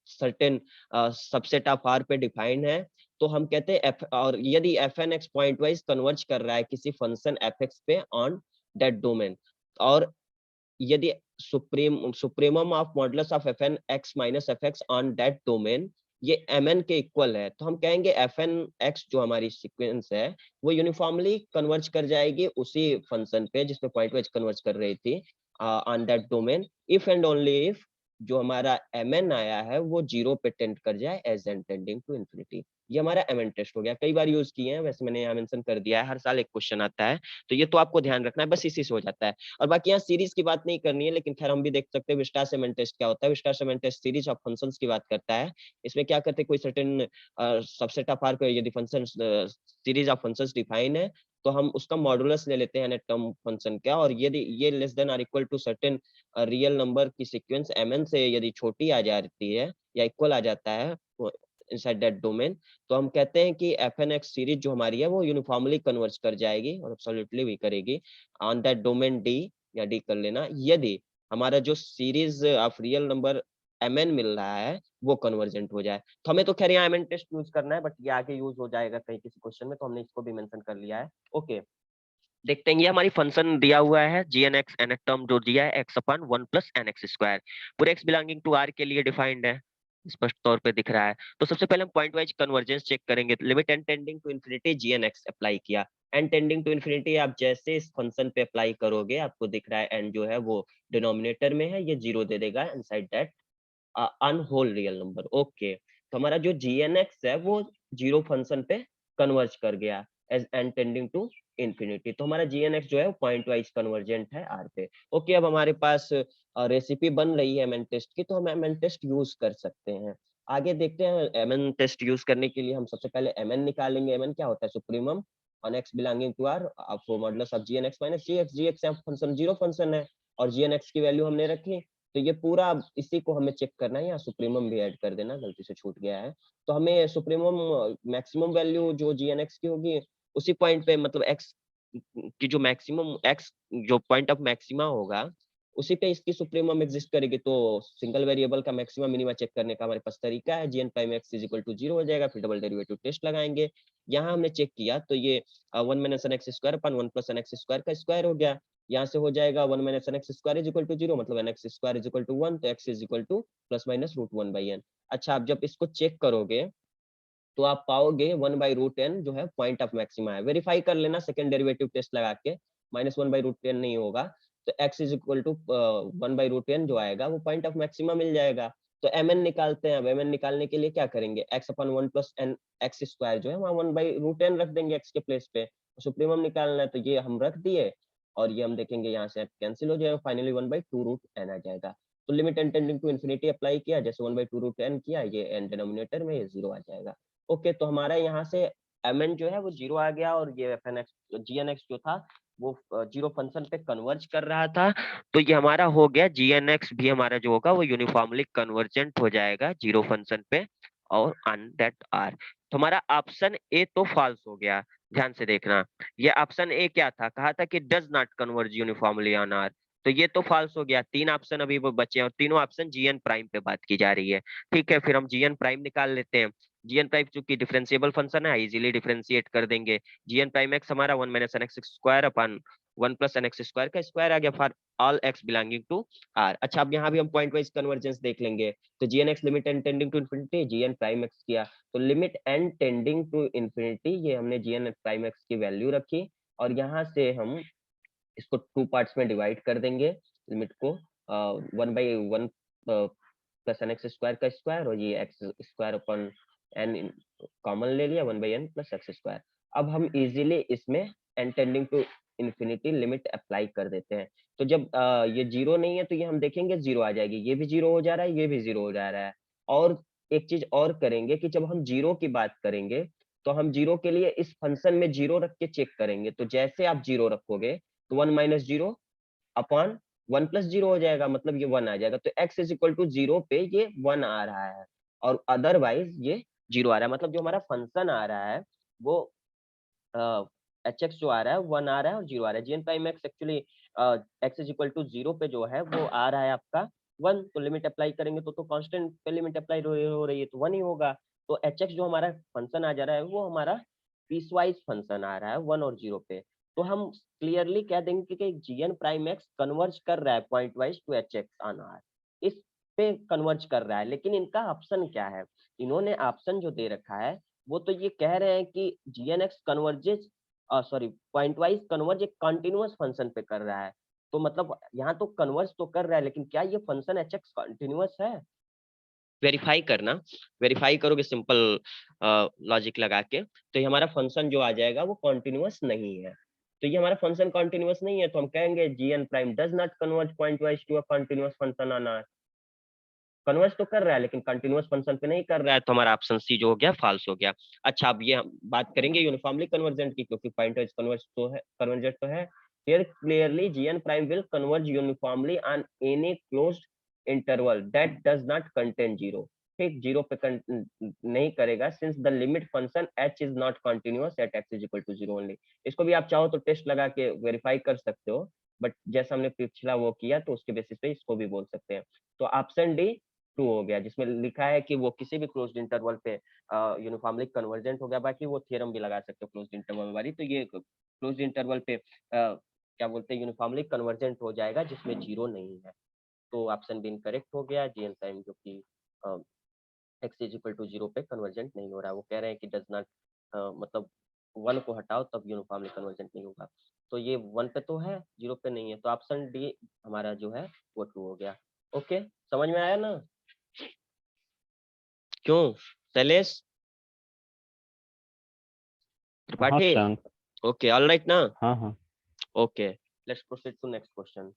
certain subset of r पे डिफाइंड है। तो हम कहते हैं और यदि fnx पॉइंट वाइज कन्वर्ज कर रहा है किसी फंक्शन fx पे ऑन दैट डोमेन और यदि supremum of modulus of fn x minus fx on that domain ये mn के इक्वल है तो हम कहेंगे fn x जो हमारी सीक्वेंस है वो यूनिफॉर्मली कन्वर्ज कर जाएगी उसी फंक्शन पे जिसपे पॉइंट वाइज कन्वर्ज कर रही थी on that domain if and only if जो हमारा mn आया है वो 0 पे टेंड कर जाए as n tending to infinity. ये हमारा mn टेस्ट हो गया, कई बार यूज किए हैं, वैसे मैंने यहाँ मेंशन कर दिया है, हर साल एक क्वेश्चन आता है तो ये तो आपको ध्यान रखना है, बस इसी से हो जाता है। और बाकी यहाँ सीरीज की बात नहीं करनी है लेकिन खैर हम भी देख सकते हैं विस्टास mn टेस्ट क्या होता है। Weierstrass mn test series of functions की बात करता है। इसमें क्या करते हैं, कोई सर्टेन सबसेट ऑफ आर पे यदि function series of functions define है तो हम उसका मॉडुलस ले लेते हैं टर्म फंक्शन का और यदि ये लेस देन और equal to certain real number की सीक्वेंस mn से यदि छोटी आ जाती है या इक्वल आ जाता है इनसाइड दैट डोमेन तो हम कहते हैं कि fnx सीरीज जो हमारी है वो यूनिफॉर्मली कन्वर्ज कर जाएगी और एब्सोल्युटली भी करेगी ऑन दैट डोमेन डी या डी कर लेना यदि हमारा जो series of real number mn मिल रहा है वो कन्वर्जेंट हो जाए। तो हमें तो खैर यहाँ mn टेस्ट यूज करना है बट ये आगे यूज हो जाएगा कहीं किसी क्वेश्चन में तो हमने इसको भी मेंशन कर लिया है। ओके, देखते हैं, ये हमारी फंक्शन दिया हुआ है gn x nx टर्म जो दिया है x अपन 1 प्लस nx स्क्वायर पूरे x बिलोंगिंग टू r के लिए डिफाइंड है, स्पष्ट तौर पे दिख रहा है। तो सबसे पहले हम पॉइंट वाइज कन्वर्जेंस चेक करेंगे। Limit n tending to infinity gn x apply किया, n टेंडिंग टू इंफिनिटी आप जैसे इस फंक्शन पे अप्लाई करोगे आपको दिख रहा है n जो है वो डिनोमिनेटर में है, ये 0 दे देगा इनसाइड दैट अनहोल रियल नंबर। ओके, तो हमारा जो gn x है वो 0 फंक्शन पे कन्वर्ज कर गया as n tending to infinity. तो हमारा gn x जो है वो पॉइंट वाइज कन्वर्जेंट है r पे। ओके, अब हमारे पास रेसिपी बन रही है mn टेस्ट की तो हम mn टेस्ट यूज कर सकते हैं। आगे देखते हैं mn टेस्ट यूज करने के लिए हम सबसे पहले mn निकालेंगे। mn क्या होता है? Supremum on x belonging to r of modulus of gn x minus gx function 0 function है और gn x की वैल्यू हमने रखी तो ये पूरा इसी को हमें चेक करना है। यहाँ सुप्रीमम भी ऐड कर देना, गलती से छूट गया है। तो हमें सुप्रीमम मैक्सिमम वैल्यू जो gn x की होगी उसी पॉइंट पे मतलब x की जो मैक्सिमम x जो पॉइंट ऑफ मैक्सिमा होगा उसी पे इसकी सुप्रीमम एग्जिस्ट करेगी। तो सिंगल वेरिएबल का मैक्सिमम मिनिमा चेक करने का हमारे पास तरीका है, G N prime X is equal to 0 हो जाएगा, फिर डबल डेरिवेटिव टेस्ट लगाएंगे। यहाँ हमने चेक किया तो ये 1 minus N X square upon 1 plus N X square का स्क्वायर हो गया। यहाँ से हो जाएगा 1 minus N X square is equal to 0, मतलब N X square is equal to 1, तो X is equal to plus minus root 1 by N. अच्छा, अब जब इसको चेक करोगे तो आप पाओगे 1 बाई रूट एन जो है पॉइंट ऑफ मैक्सिमा है। वेरीफाई कर लेना सेकंड डेरिवेटिव टेस्ट लगा के, माइनस 1 बाई रूट एन नहीं होगा तो x is equal to 1 by root N जो आएगा वो पॉइंट ऑफ मैक्सिमा मिल जाएगा। तो mn निकालते हैं। अब mn निकालने के लिए क्या करेंगे, x अपन 1 प्लस एन एक्स स्क्वायर जो है वहाँ 1 बाई रूट एन रख देंगे x के प्लेस पे। सुप्रीमम निकालना है तो ये हम रख दिए और ये हम देखेंगे यहाँ से कैंसिल हो जाएगा, finally 1 by two root n आ जाएगा। तो limit N tending to infinity apply किया, जैसे 1 बाई टू रूट एन किया, ये एन डिनोमिनेटर में, ये 0 आ जाएगा। ओके, तो हमारा यहाँ से mn जो है वो 0 आ गया और ये fnx gnx जो था वो 0 फंक्शन पे कन्वर्ज कर रहा था। तो ये हमारा हो गया gnx भी हमारा जो होगा वो यूनिफॉर्मली कन्वर्जेंट हो जाएगा 0 फंक्शन पे और ऑन दैट आर। तो हमारा ऑप्शन ए तो फॉल्स हो गया। ध्यान से देखना, ये ऑप्शन ए क्या था, कहा था कि does not converge uniformly on R, तो ये तो फॉल्स हो गया। 3 ऑप्शन अभी वो बचे और तीनों ऑप्शन जीएन प्राइम पे बात की जा रही है। ठीक है, फिर हम जीएन प्राइम निकाल लेते हैं। जीएन प्राइम चूंकि डिफरेंशिएबल फंक्शन है, इजीली डिफरेंशिएट कर देंगे। जीएन प्राइम एक्स हमारा 1 minus N X square upon 1 plus N X square का स्क्वायर आ गया for all X belonging to R. अच्छा, अब यहाँ भी हम पॉइंट वाइज कन्वर्जेंस देख लेंगे। तो G N X limit N tending to infinity, G N prime X किया तो limit N tending to infinity, ये हमने जीएन प्राइम एक्स की वैल्यू रखी और यहाँ से हम इसको 2 पार्ट्स में डिवाइड कर देंगे लिमिट को, 1 by 1 plus N X square का स्क्वायर और ये X square upon N common ले लिया, 1 by N plus X square. अब हम इजीली इसमें N tending to infinity limit apply कर देते हैं। तो जब ये 0 नहीं है तो ये हम देखेंगे 0 आ जाएगी, ये भी 0 हो जा रहा है, ये भी 0 हो जा रहा है। और एक चीज और करेंगे कि जब हम 0 की बात करेंगे तो हम 0 के लिए इस फंक्शन में 0 रख के चेक करेंगे। तो जैसे आप 0 रखोगे तो 1 माइनस 0 अपॉन 1 प्लस 0 हो जाएगा, मतलब ये 1 आ जाएगा। तो x इज इक्वल टू 0 पे ये 1 आ रहा है और अदरवाइज ये 0 आ रहा है, मतलब जो हमारा फंक्शन आ रहा है वो एच एक्स जो आ रहा है 1 आ रहा है और 0 आ रहा है। G N prime X actually X is equal to 0 पे जो है वो आ रहा है आपका 1, तो लिमिट अप्लाई करेंगे तो कांस्टेंट पे लिमिट अप्लाई हो रही है तो 1 ही होगा। तो एच एक्स जो हमारा फंक्शन आ जा रहा है वो हमारा पीसवाइज फंक्शन आ रहा है 1 और 0 पे। तो हम क्लियरली कह देंगे कि जीएन प्राइम एक्स कन्वर्ज कर रहा है pointwise to H X on R, इस पे कन्वर्ज कर रहा है। लेकिन इनका ऑप्शन क्या है, इन्होंने ऑप्शन जो दे रखा है वो तो ये कह रहे हैं कि g n x converges sorry pointwise converge एक कंटिन्यूअस फंक्शन पे कर रहा है। तो मतलब यहाँ तो कन्वर्ज तो कर रहा है लेकिन क्या ये फंक्शन एच एक्स कंटिन्यूअस है, वेरीफाई करना। वेरीफाई करोगे सिंपल लॉजिक लगा के तो ये हमारा फंक्शन जो आ जाएगा वो कंटिन्यूअस नहीं है। तो ये हमारा फंक्शन कंटिन्यूअस नहीं है तो हम कहेंगे G N prime does not converge pointwise to a continuous function on R. Converge तो कर रहा है लेकिन कंटिन्यूअस फंक्शन पे नहीं कर रहा है, तो हमारा ऑप्शन सी जो हो गया फॉल्स हो गया। अच्छा, अब ये हम बात करेंगे यूनिफॉर्मली कन्वर्जेंट की, क्योंकि पॉइंट वाइज कन्वर्ज तो है, कन्वर्जेंट तो है। Here clearly G N prime will converge uniformly on any closed interval that does not contain 0। ठीक, 0 पे नहीं करेगा since the limit function h is not continuous at x is equal to 0 only. इसको भी आप चाहो तो टेस्ट लगा के वेरीफाई कर सकते हो, बट जैसा हमने पिछला वो किया तो उसके बेसिस पे इसको भी बोल सकते हैं। तो ऑप्शन डी ट्रू हो गया, जिसमें लिखा है कि वो किसी भी क्लोज्ड इंटरवल पे यूनिफॉर्मली कन्वर्जेंट हो गया। बाकी वो थ्योरम भी लगा सकते हो क्लोज्ड इंटरवल वाली, तो ये क्लोज्ड इंटरवल पे क्या बोलते हैं यूनिफॉर्मली कन्वर्जेंट हो जाएगा जिसमें 0 नहीं है। तो ऑप्शन बी इनकरेक्ट हो गया। जीएन प्राइम जो कि एक्स इज इक्वल टू 0 पे कन्वर्जेंट नहीं हो रहा है, वो कह रहे हैं कि डज नॉट मतलब 1 को हटाओ तब यूनिफॉर्मली कन्वर्जेंट नहीं होगा। तो ये 1 पे तो है, 0 पे नहीं है, तो ऑप्शन डी हमारा जो है वो ट्रू हो गया। ओके, समझ में आया ना? क्यों शैलेश हाँ Tripathi? Shashank. Okay, all right ना? हाँ हाँ। Okay, let's proceed to next question.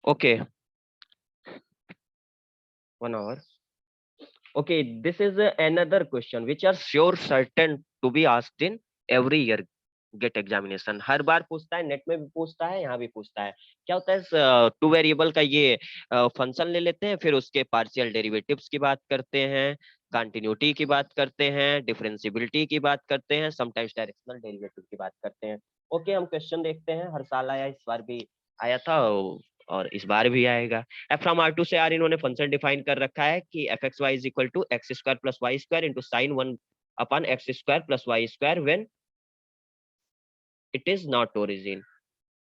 Okay, 1 hour. Okay, this is another question which are sure certain to be asked in every year GATE examination हर बार पूछता है, नेट में भी पूछता है, यहाँ भी पूछता है। क्या होता है, टू वेरिएबल का ये फंक्शन ले लेते हैं, फिर उसके पार्शियल डेरिवेटिव्स की बात करते हैं, कंटिन्यूटी की बात करते हैं, डिफरेंशियबिलिटी की बात करते हैं, समटाइम्स डायरेक्शनल डेरिवेटिव की बात करते हैं। ओके, हम क्वेश्चन देखते हैं, हर साल आया, इस बार भी आया था और इस बार भी आएगा। एफ फ्रॉम आर टू से आर इन्होंने फंक्शन डिफाइन कर रखा है कि F x Y is equal to X square plus Y square into sine one upon X square plus Y square when it is not origin.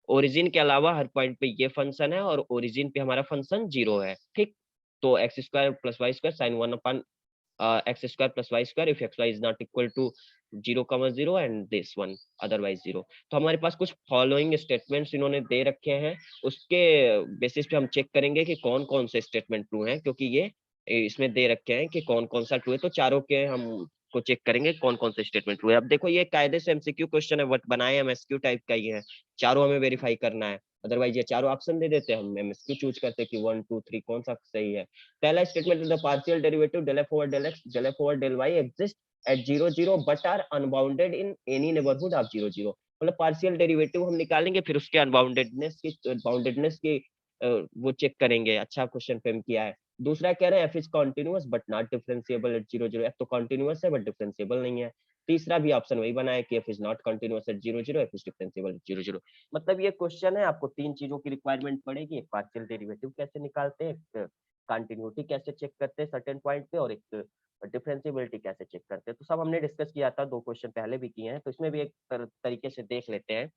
Origin के अलावा हर point पे ये फंक्शन है और ओरिजिन पे हमारा फंक्शन 0 है, ठीक। तो X square plus Y square sine one upon X square plus Y square if X Y is not equal to 0, 0 and this one otherwise 0। तो हमारे पास कुछ फॉलोइंग स्टेटमेंट्स इन्होंने दे रखे हैं, उसके बेसिस पे हम चेक करेंगे कि कौन कौन से स्टेटमेंट ट्रू हैं, क्योंकि ये इसमें दे रखे हैं कि कौन कौन सा ट्रू है, तो चारों के हम को चेक करेंगे कौन कौन से स्टेटमेंट ट्रू है। अब देखो ये कायदे से एमसीक्यू क्वेश्चन है, बट बनाए हम एसक्यू टाइप का ही है, चारों हमें वेरीफाई करना है, अदरवाइज ये चारों ऑप्शन दे देते हैं, हम एमएसक्यू चूज करते हैं कि 1 2 3 कौन सा सही है। पहला statement the partial derivative del f over del x del f over del y exist at 0 0 but are unbounded in any neighborhood of 0 0। मतलब पार्शियल डेरिवेटिव हम निकालेंगे, फिर उसके बाउंडेडनेस की वो चेक करेंगे। अच्छा क्वेश्चन फ्रेम किया है। दूसरा कह रहे हैं f is continuous but not differentiable at 0 0। f तो continuous है बट डिफरेंशिएबल नहीं है। तीसरा भी ऑप्शन वही बना है कि f is not continuous at 0 0, f is differentiable at 0 0। मतलब ये क्वेश्चन है, आपको तीन चीजों की रिक्वायरमेंट पड़ेगी, एक पार्शियल डेरिवेटिव कैसे निकालते हैं, एक कंटिन्यूटी कैसे चेक करते हैं सर्टेन पॉइंट पे, और एक डिफरेंशिएबिलिटी कैसे चेक करते हैं। तो सब हमने डिस्कस किया था, दो क्वेश्चन पहले भी किए हैं, तो इसमें भी एक तरीके से देख लेते हैं।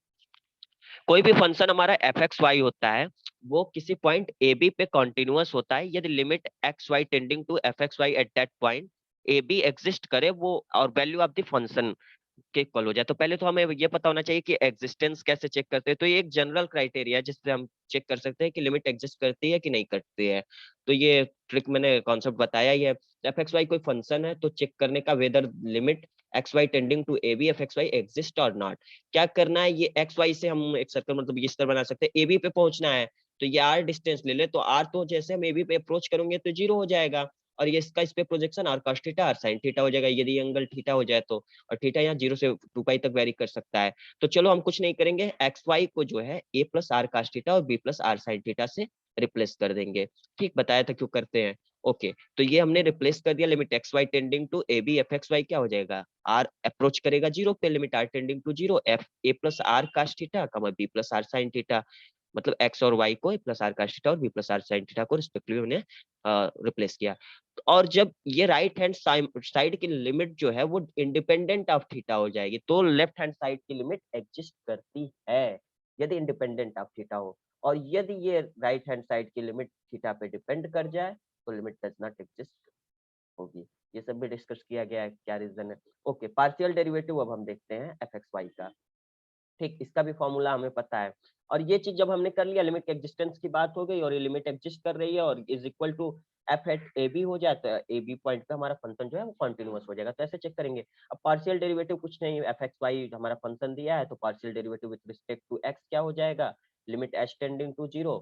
कोई भी फंक्शन हमारा एफ एक्स वाई होता है, वो किसी पॉइंट ए बी पे कॉन्टिन्यूअस होता है यदि limit x Y tending to F x Y at that point A B exist करे वो, और वैल्यू ऑफ द फंक्शन के इक्वल हो जाए। तो पहले तो हमें ये पता होना चाहिए कि एग्जिस्टेंस कैसे चेक करते हैं। तो ये एक जनरल क्राइटेरिया है जिससे हम चेक कर सकते हैं कि लिमिट एग्जिस्ट करती है कि नहीं करती है। तो ये ट्रिक मैंने कॉन्सेप्ट बताया ही है। एफ एक्स वाई कोई फंक्शन है तो चेक करने का whether limit x Y tending to A B F x Y exist और नॉट। क्या करना है, ये एक्स वाई से हम एक सर्कल मतलब इस तरह बना सकते हैं, ए बी पे पहुंचना है तो ये आर डिस्टेंस ले ले, तो आर तो जैसे हम ए बी पे अप्रोच करेंगे तो 0 हो जाएगा, और ये इसका इस पे projection R cos theta R sine theta हो जाएगा यदि एंगल थीटा हो जाए तो, और थीटा यहाँ 0 से 2 पाई तक वेरी कर सकता है। तो चलो हम कुछ नहीं करेंगे, एक्स वाई को जो है A plus are cos theta और B plus are sine theta से रिप्लेस कर देंगे। ठीक, बताया था क्यों करते हैं। ओके, तो ये हमने रिप्लेस कर दिया, limit x Y tending to A B F x Y क्या हो जाएगा, आर अप्रोच करेगा 0 पे, limit are tending to 0 F A plus are cos theta comma b plus are sine theta. मतलब एक्स और वाई को a plus are cos theta और B plus are sine theta को रिस्पेक्टिवली हमने replace किया। और जब ये राइट हैंड साइड की लिमिट जो है वो इंडिपेंडेंट ऑफ थीटा हो जाएगी, तो लेफ्ट हैंड साइड की लिमिट एग्जिस्ट करती है यदि इंडिपेंडेंट ऑफ थीटा हो, और यदि ये राइट हैंड साइड की लिमिट थीटा पे डिपेंड कर जाए तो लिमिट डज नॉट एग्जिस्ट होगी। ये सब भी डिस्कस किया गया है, क्या रीजन है। ओके, पार्शियल डेरिवेटिव अब हम देखते हैं एफ एक्स वाई का। ठीक, इसका भी फॉर्मूला हमें पता है, और ये चीज जब हमने कर लिया, लिमिट एग्जिस्टेंस की बात हो गई और ये लिमिट एग्जिस्ट कर रही है और is equal to F at A B हो जाता है, ए बी पॉइंट पे हमारा फंक्शन जो है वो कंटिन्यूअस हो जाएगा। तो ऐसे चेक करेंगे। अब पार्शियल डेरिवेटिव कुछ नहीं, एफ एक्स वाई हमारा फंक्शन दिया है, तो partial derivative with respect to X क्या हो जाएगा, limit H tending to 0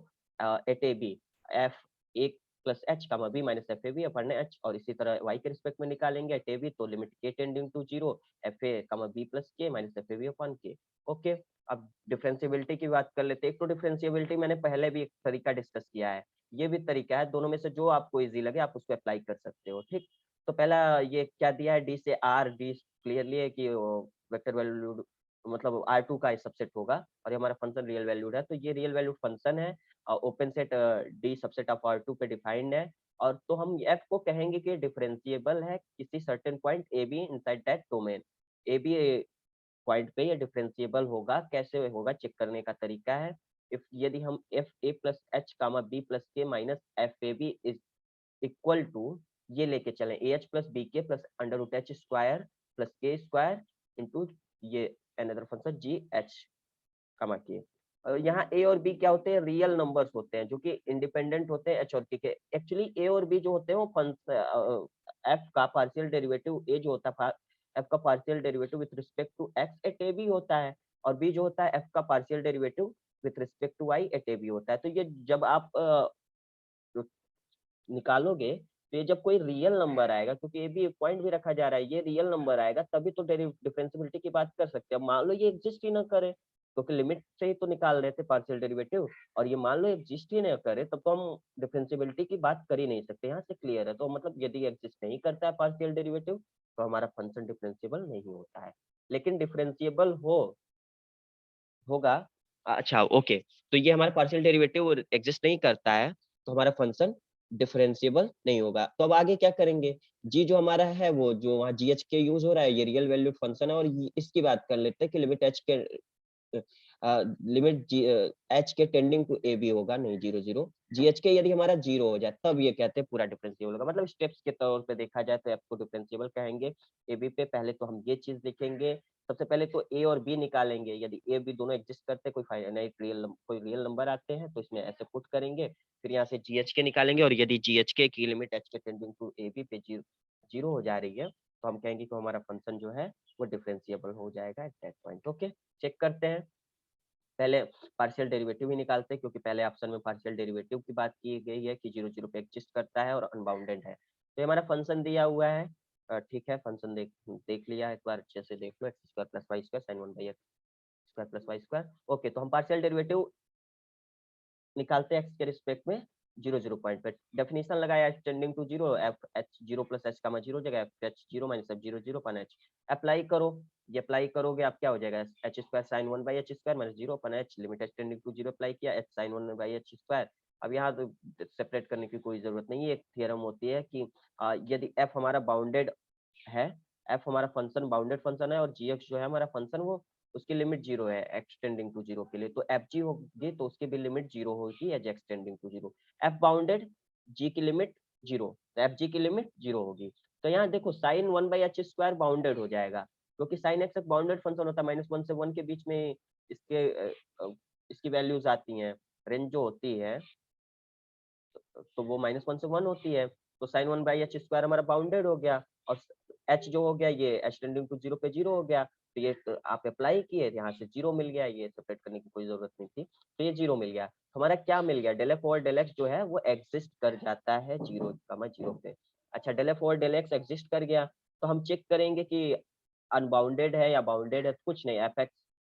at A B F A plus H comma B minus F A B upon H, और इसी तरह वाई के रिस्पेक्ट में निकालेंगे एट ए बी, तो limit K tending to 0 F A comma B plus के minus F A B upon के। Okay, अब डिफरेंशिएबिलिटी की बात कर लेते हैं। एक तो डिफरेंशिएबिलिटी मैंने पहले भी एक तरीका डिस्कस किया है, ये भी तरीका है, दोनों में से जो आपको इजी लगे आप उसको अप्लाई कर सकते हो। ठीक, तो पहला ये क्या दिया है, डी से आर, डी क्लियरली है कि वेक्टर वैल्यूड मतलब R2 का सबसेट होगा, और ये हमारा फंक्शन रियल वैल्यूड है, तो ये रियल वैल्यूड फंक्शन है, open set D subset of R2 पे डिफाइंड है। और तो हम f को कहेंगे कि डिफरेंशिएबल है किसी certain point A B inside that domain. A B point पे ये डिफरेंशिएबल होगा, कैसे होगा चेक करने का तरीका है। इफ यदि हम एफ ए plus H comma B plus के minus F A b is equal to ये लेके चलें a h plus b k plus under root H square plus के स्क्वायर इंटू ये another function g h comma k. यहाँ ए और B क्या होते हैं, रियल नंबर्स होते हैं जो कि इंडिपेंडेंट होते हैं एच और के। एक्चुअली ए और बी जो होते हैं वो एफ का पार्शियल डेरिवेटिव, ए जो होता है एफ का partial derivative with respect to x at A B होता है, और बी जो होता है एफ का partial derivative with respect to Y at A B होता है। तो ये जब आप निकालोगे तो ये जब कोई रियल नंबर आएगा, क्योंकि ये भी एक पॉइंट भी रखा जा रहा है, ये रियल नंबर आएगा तभी तो डिफरेंशियबिलिटी की बात कर सकते हैं। अब मान लो ये एग्जिस्ट ही ना करे, क्योंकि लिमिट से ही तो निकाल रहे थे पार्शियल डेरिवेटिव, और ये मान लो एग्जिस्ट ही ना करे, तब तो हम डिफरेंशियबिलिटी की बात कर ही नहीं सकते। यहाँ से क्लियर है। तो मतलब यदि एग्जिस्ट नहीं करता है पार्शियल डेरिवेटिव, तो हमारा फंक्शन डिफरेंशिएबल नहीं होता है। लेकिन डिफरेंशिएबल होगा, अच्छा ओके, तो ये हमारा पार्शियल डेरिवेटिव एग्जिस्ट नहीं करता है, तो हमारा फंक्शन डिफरेंशिएबल नहीं होगा। तो अब आगे क्या करेंगे, जी जो हमारा है वो जो वहाँ जी एच के यूज हो रहा है, ये रियल वैल्यूड फंक्शन है, और इसकी बात कर लेते हैं कि लिमिट एच के लिमिट एच के टेंडिंग टू ए बी होगा, नहीं 0 0, जी एच के यदि हमारा 0 हो जाए तब ये कहते हैं पूरा डिफरेंशिएबल होगा। मतलब स्टेप्स के तौर पे देखा जाए तो एफ को डिफरेंशिएबल कहेंगे ए बी पे। पहले तो हम ये चीज लिखेंगे, सबसे पहले तो ए और बी निकालेंगे। यदि ए बी दोनों एग्जिस्ट करते हैं, कोई फाइनाइट कोई रियल नंबर आते हैं, तो इसमें ऐसे पुट करेंगे। फिर यहाँ से जी एच के निकालेंगे, और यदि जी एच के की लिमिट एच के टेंडिंग टू ए बी पे 0 हो जा रही है, तो हम कहेंगे कि हमारा फंक्शन जो है वो डिफरेंशिएबल हो जाएगा at that point. Okay, check करते हैं। पहले पार्शियल डेरिवेटिव ही निकालते हैं, क्योंकि पहले ऑप्शन में पार्शियल डेरिवेटिव की बात की गई है कि 0 0 पे एग्जिस्ट करता है और अनबाउंडेड है। तो ये हमारा फंक्शन दिया हुआ है, ठीक है, फंक्शन देख लिया, एक बार अच्छे से देख लो, x square plus Y square sine 1 by x square plus Y square. Okay, तो हम पार्शियल डेरिवेटिव निकालते हैं एक्स के रिस्पेक्ट में 0 0 पॉइंट पे। डेफिनेशन लगाया h tending to 0, f h 0 plus h का 0 जगह f h 0 minus f 0 0 upon h apply करो। ये अप्लाई करोगे आप क्या हो जाएगा, h square sine 1 by H square minus 0 upon h, limit H tending to 0 apply किया, h sine 1 by H square. अब यहाँ तो सेपरेट करने की कोई जरूरत नहीं है, एक थियरम होती है कि यदि एफ हमारा बाउंडेड है, एफ हमारा फंक्शन बाउंडेड फंक्शन है, और जी एक्स जो है हमारा फंक्शन वो उसकी लिमिट 0 है एक्सटेंडिंग टू 0 के लिए, तो एफ जी होगी तो उसकी भी लिमिट 0 होगी as x tending to 0। F bounded, g की लिमिट 0, तो एफ जी की लिमिट 0 होगी। तो यहाँ देखो sine 1 by H square bounded हो जाएगा, क्योंकि साइन एक्स एक बाउंडेड फंक्शन होता है, -1 से 1 के बीच में इसके इसकी वैल्यूज आती हैं, रेंज जो होती है, तो वो -1 से 1 होती है। तो साइन 1 बाई एच स्क्वायर हमारा बाउंडेड हो गया, और एच जो हो गया ये एच टेंडिंग टू 0 पे 0 हो गया। तो ये तो आप अप्लाई किए, यहाँ से 0 मिल गया, ये सेपरेट करने की कोई जरूरत नहीं थी, तो ये 0 मिल गया। हमारा क्या मिल गया, del F over del X जो है वो एग्जिस्ट कर जाता है 0 0 पे। अच्छा, del F over del X exist कर गया, तो हम चेक करेंगे कि अनबाउंडेड है या बाउंडेड है। कुछ नहीं, F X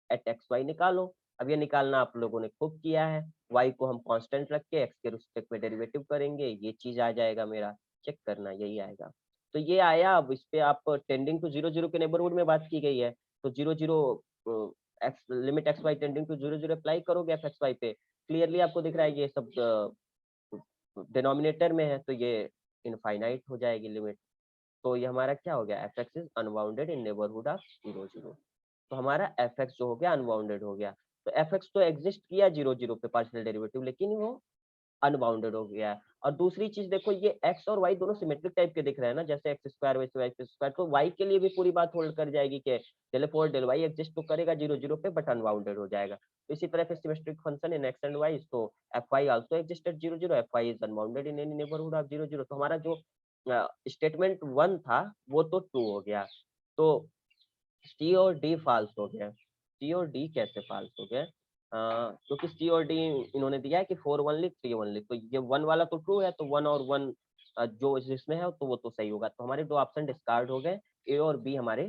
at X Y निकालो। अब ये निकालना आप लोगों ने खूब किया है, y को हम कांस्टेंट रख के x के रिस्पेक्ट में डेरिवेटिव करेंगे, ये चीज आ जाएगा मेरा, चेक करना यही आएगा। तो ये आया। अब इस पे आप टेंडिंग टू 0 0 के नेबरहुड में बात की गई है, तो 0 0 X limit x Y tending to 0 0 apply करोगे एफ एक्स वाई पे, क्लियरली आपको दिख रहा है ये सब डिनोमिनेटर में है, तो ये इनफाइनाइट हो जाएगी लिमिट। तो ये हमारा क्या हो गया, F x is unbounded in neighbourhood of 0 0। तो हमारा एफ एक्स जो हो गया अनबाउंडेड हो गया। तो एफ एक्स तो एग्जिस्ट किया 0 0 पे पार्शियल डेरिवेटिव, लेकिन वो अनबाउंडेड हो गया है। और दूसरी चीज देखो, ये एक्स और वाई दोनों सिमेट्रिक टाइप के दिख रहे हैं ना, जैसे एक्स स्क्वायर वैसे वाई स्क्वायर, तो वाई के लिए भी पूरी बात होल्ड कर जाएगी कि डेल एफ और डेल वाई एग्जिस्ट तो करेगा 0 0 पे, बट अनबाउंडेड हो जाएगा। तो इसी तरह से symmetric function in x and y, तो f y also exist at 0 0, f y is unbounded in any neighbourhood of 0 0। तो हमारा जो स्टेटमेंट 1 था वो तो ट्रू हो गया। तो सी और डी फॉल्स हो गया। सी और डी कैसे फॉल्स हो गए, क्योंकि सी और डी इन्होंने दिया है कि 4 ओनली 3 ओनली, तो ये 1 वाला तो ट्रू है, तो 1 और 1 जो जिसमें है तो वो तो सही होगा। तो हमारे दो ऑप्शन डिस्कार्ड हो गए, ए और बी हमारे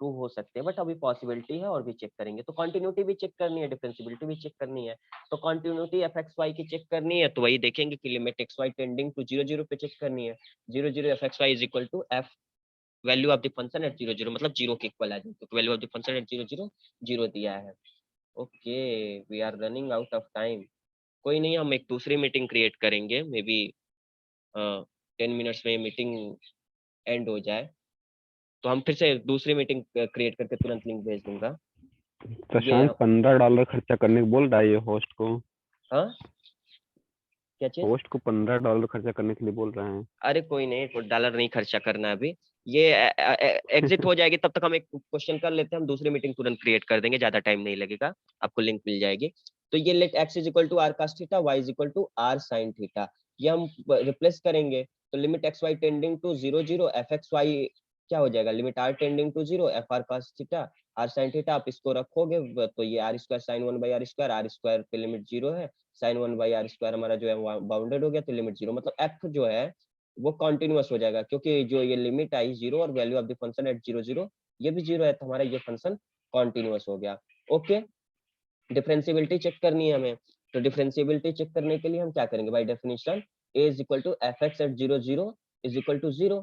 ट्रू हो सकते हैं, बट अभी पॉसिबिलिटी है और भी चेक करेंगे। तो कंटिन्यूटी भी चेक करनी है, डिफरेंशिएबिलिटी भी चेक करनी है। तो कंटिन्यूटी एफ एक्स वाई की चेक करनी है, तो वही देखेंगे कि limit x Y tending to 0 0 पे चेक करनी है। 0 0 F x Y is equal to F value of the function at 0 0, मतलब 0 के इक्वल आ जाए, तो value of the function at 0 0 0 दिया है। Okay, we are running out of time. कोई नहीं, हम एक दूसरी मीटिंग क्रिएट करेंगे, मे बी 10 मिनट्स में मीटिंग एंड हो जाए, तो हम फिर से दूसरी मीटिंग क्रिएट करके तुरंत लिंक भेज दूंगा। ये शशांक $15 खर्चा करने को बोल रहा है ये होस्ट को। हाँ, क्या चीज? होस्ट को $15 खर्चा करने के लिए बोल रहे हैं। अरे कोई नहीं, $1 नहीं खर्चा करना है अभी, ये एग्जिट हो जाएगी तब तक हम एक क्वेश्चन कर लेते हैं, हम दूसरी मीटिंग तुरंत क्रिएट कर देंगे, ज्यादा टाइम नहीं लगेगा, आपको लिंक मिल जाएगी। तो ये let X is equal to are cos theta, Y is equal to are sine theta, ये हम रिप्लेस करेंगे। तो limit x Y tending to 0 0 F x Y क्या हो जाएगा, limit are tending to 0 F R cos theta R sine theta, आप इसको रखोगे तो ये R square sine 1 by R square पे लिमिट 0 है, साइन 1 बाई आर स्क्वायर हमारा जो है बाउंडेड हो गया, तो लिमिट 0, मतलब एफ जो है वो कॉन्टिन्यूअस हो जाएगा, क्योंकि जो ये लिमिट आई 0 और value of the function at 0 0 ये भी 0 है, तो हमारा ये फंक्शन कॉन्टिन्यूअस हो गया। ओके, डिफरेंशिएबिलिटी चेक करनी है हमें, तो डिफरेंशिएबिलिटी चेक करने के लिए हम क्या करेंगे, by definition a is equal to F X at 0 0 is equal to 0।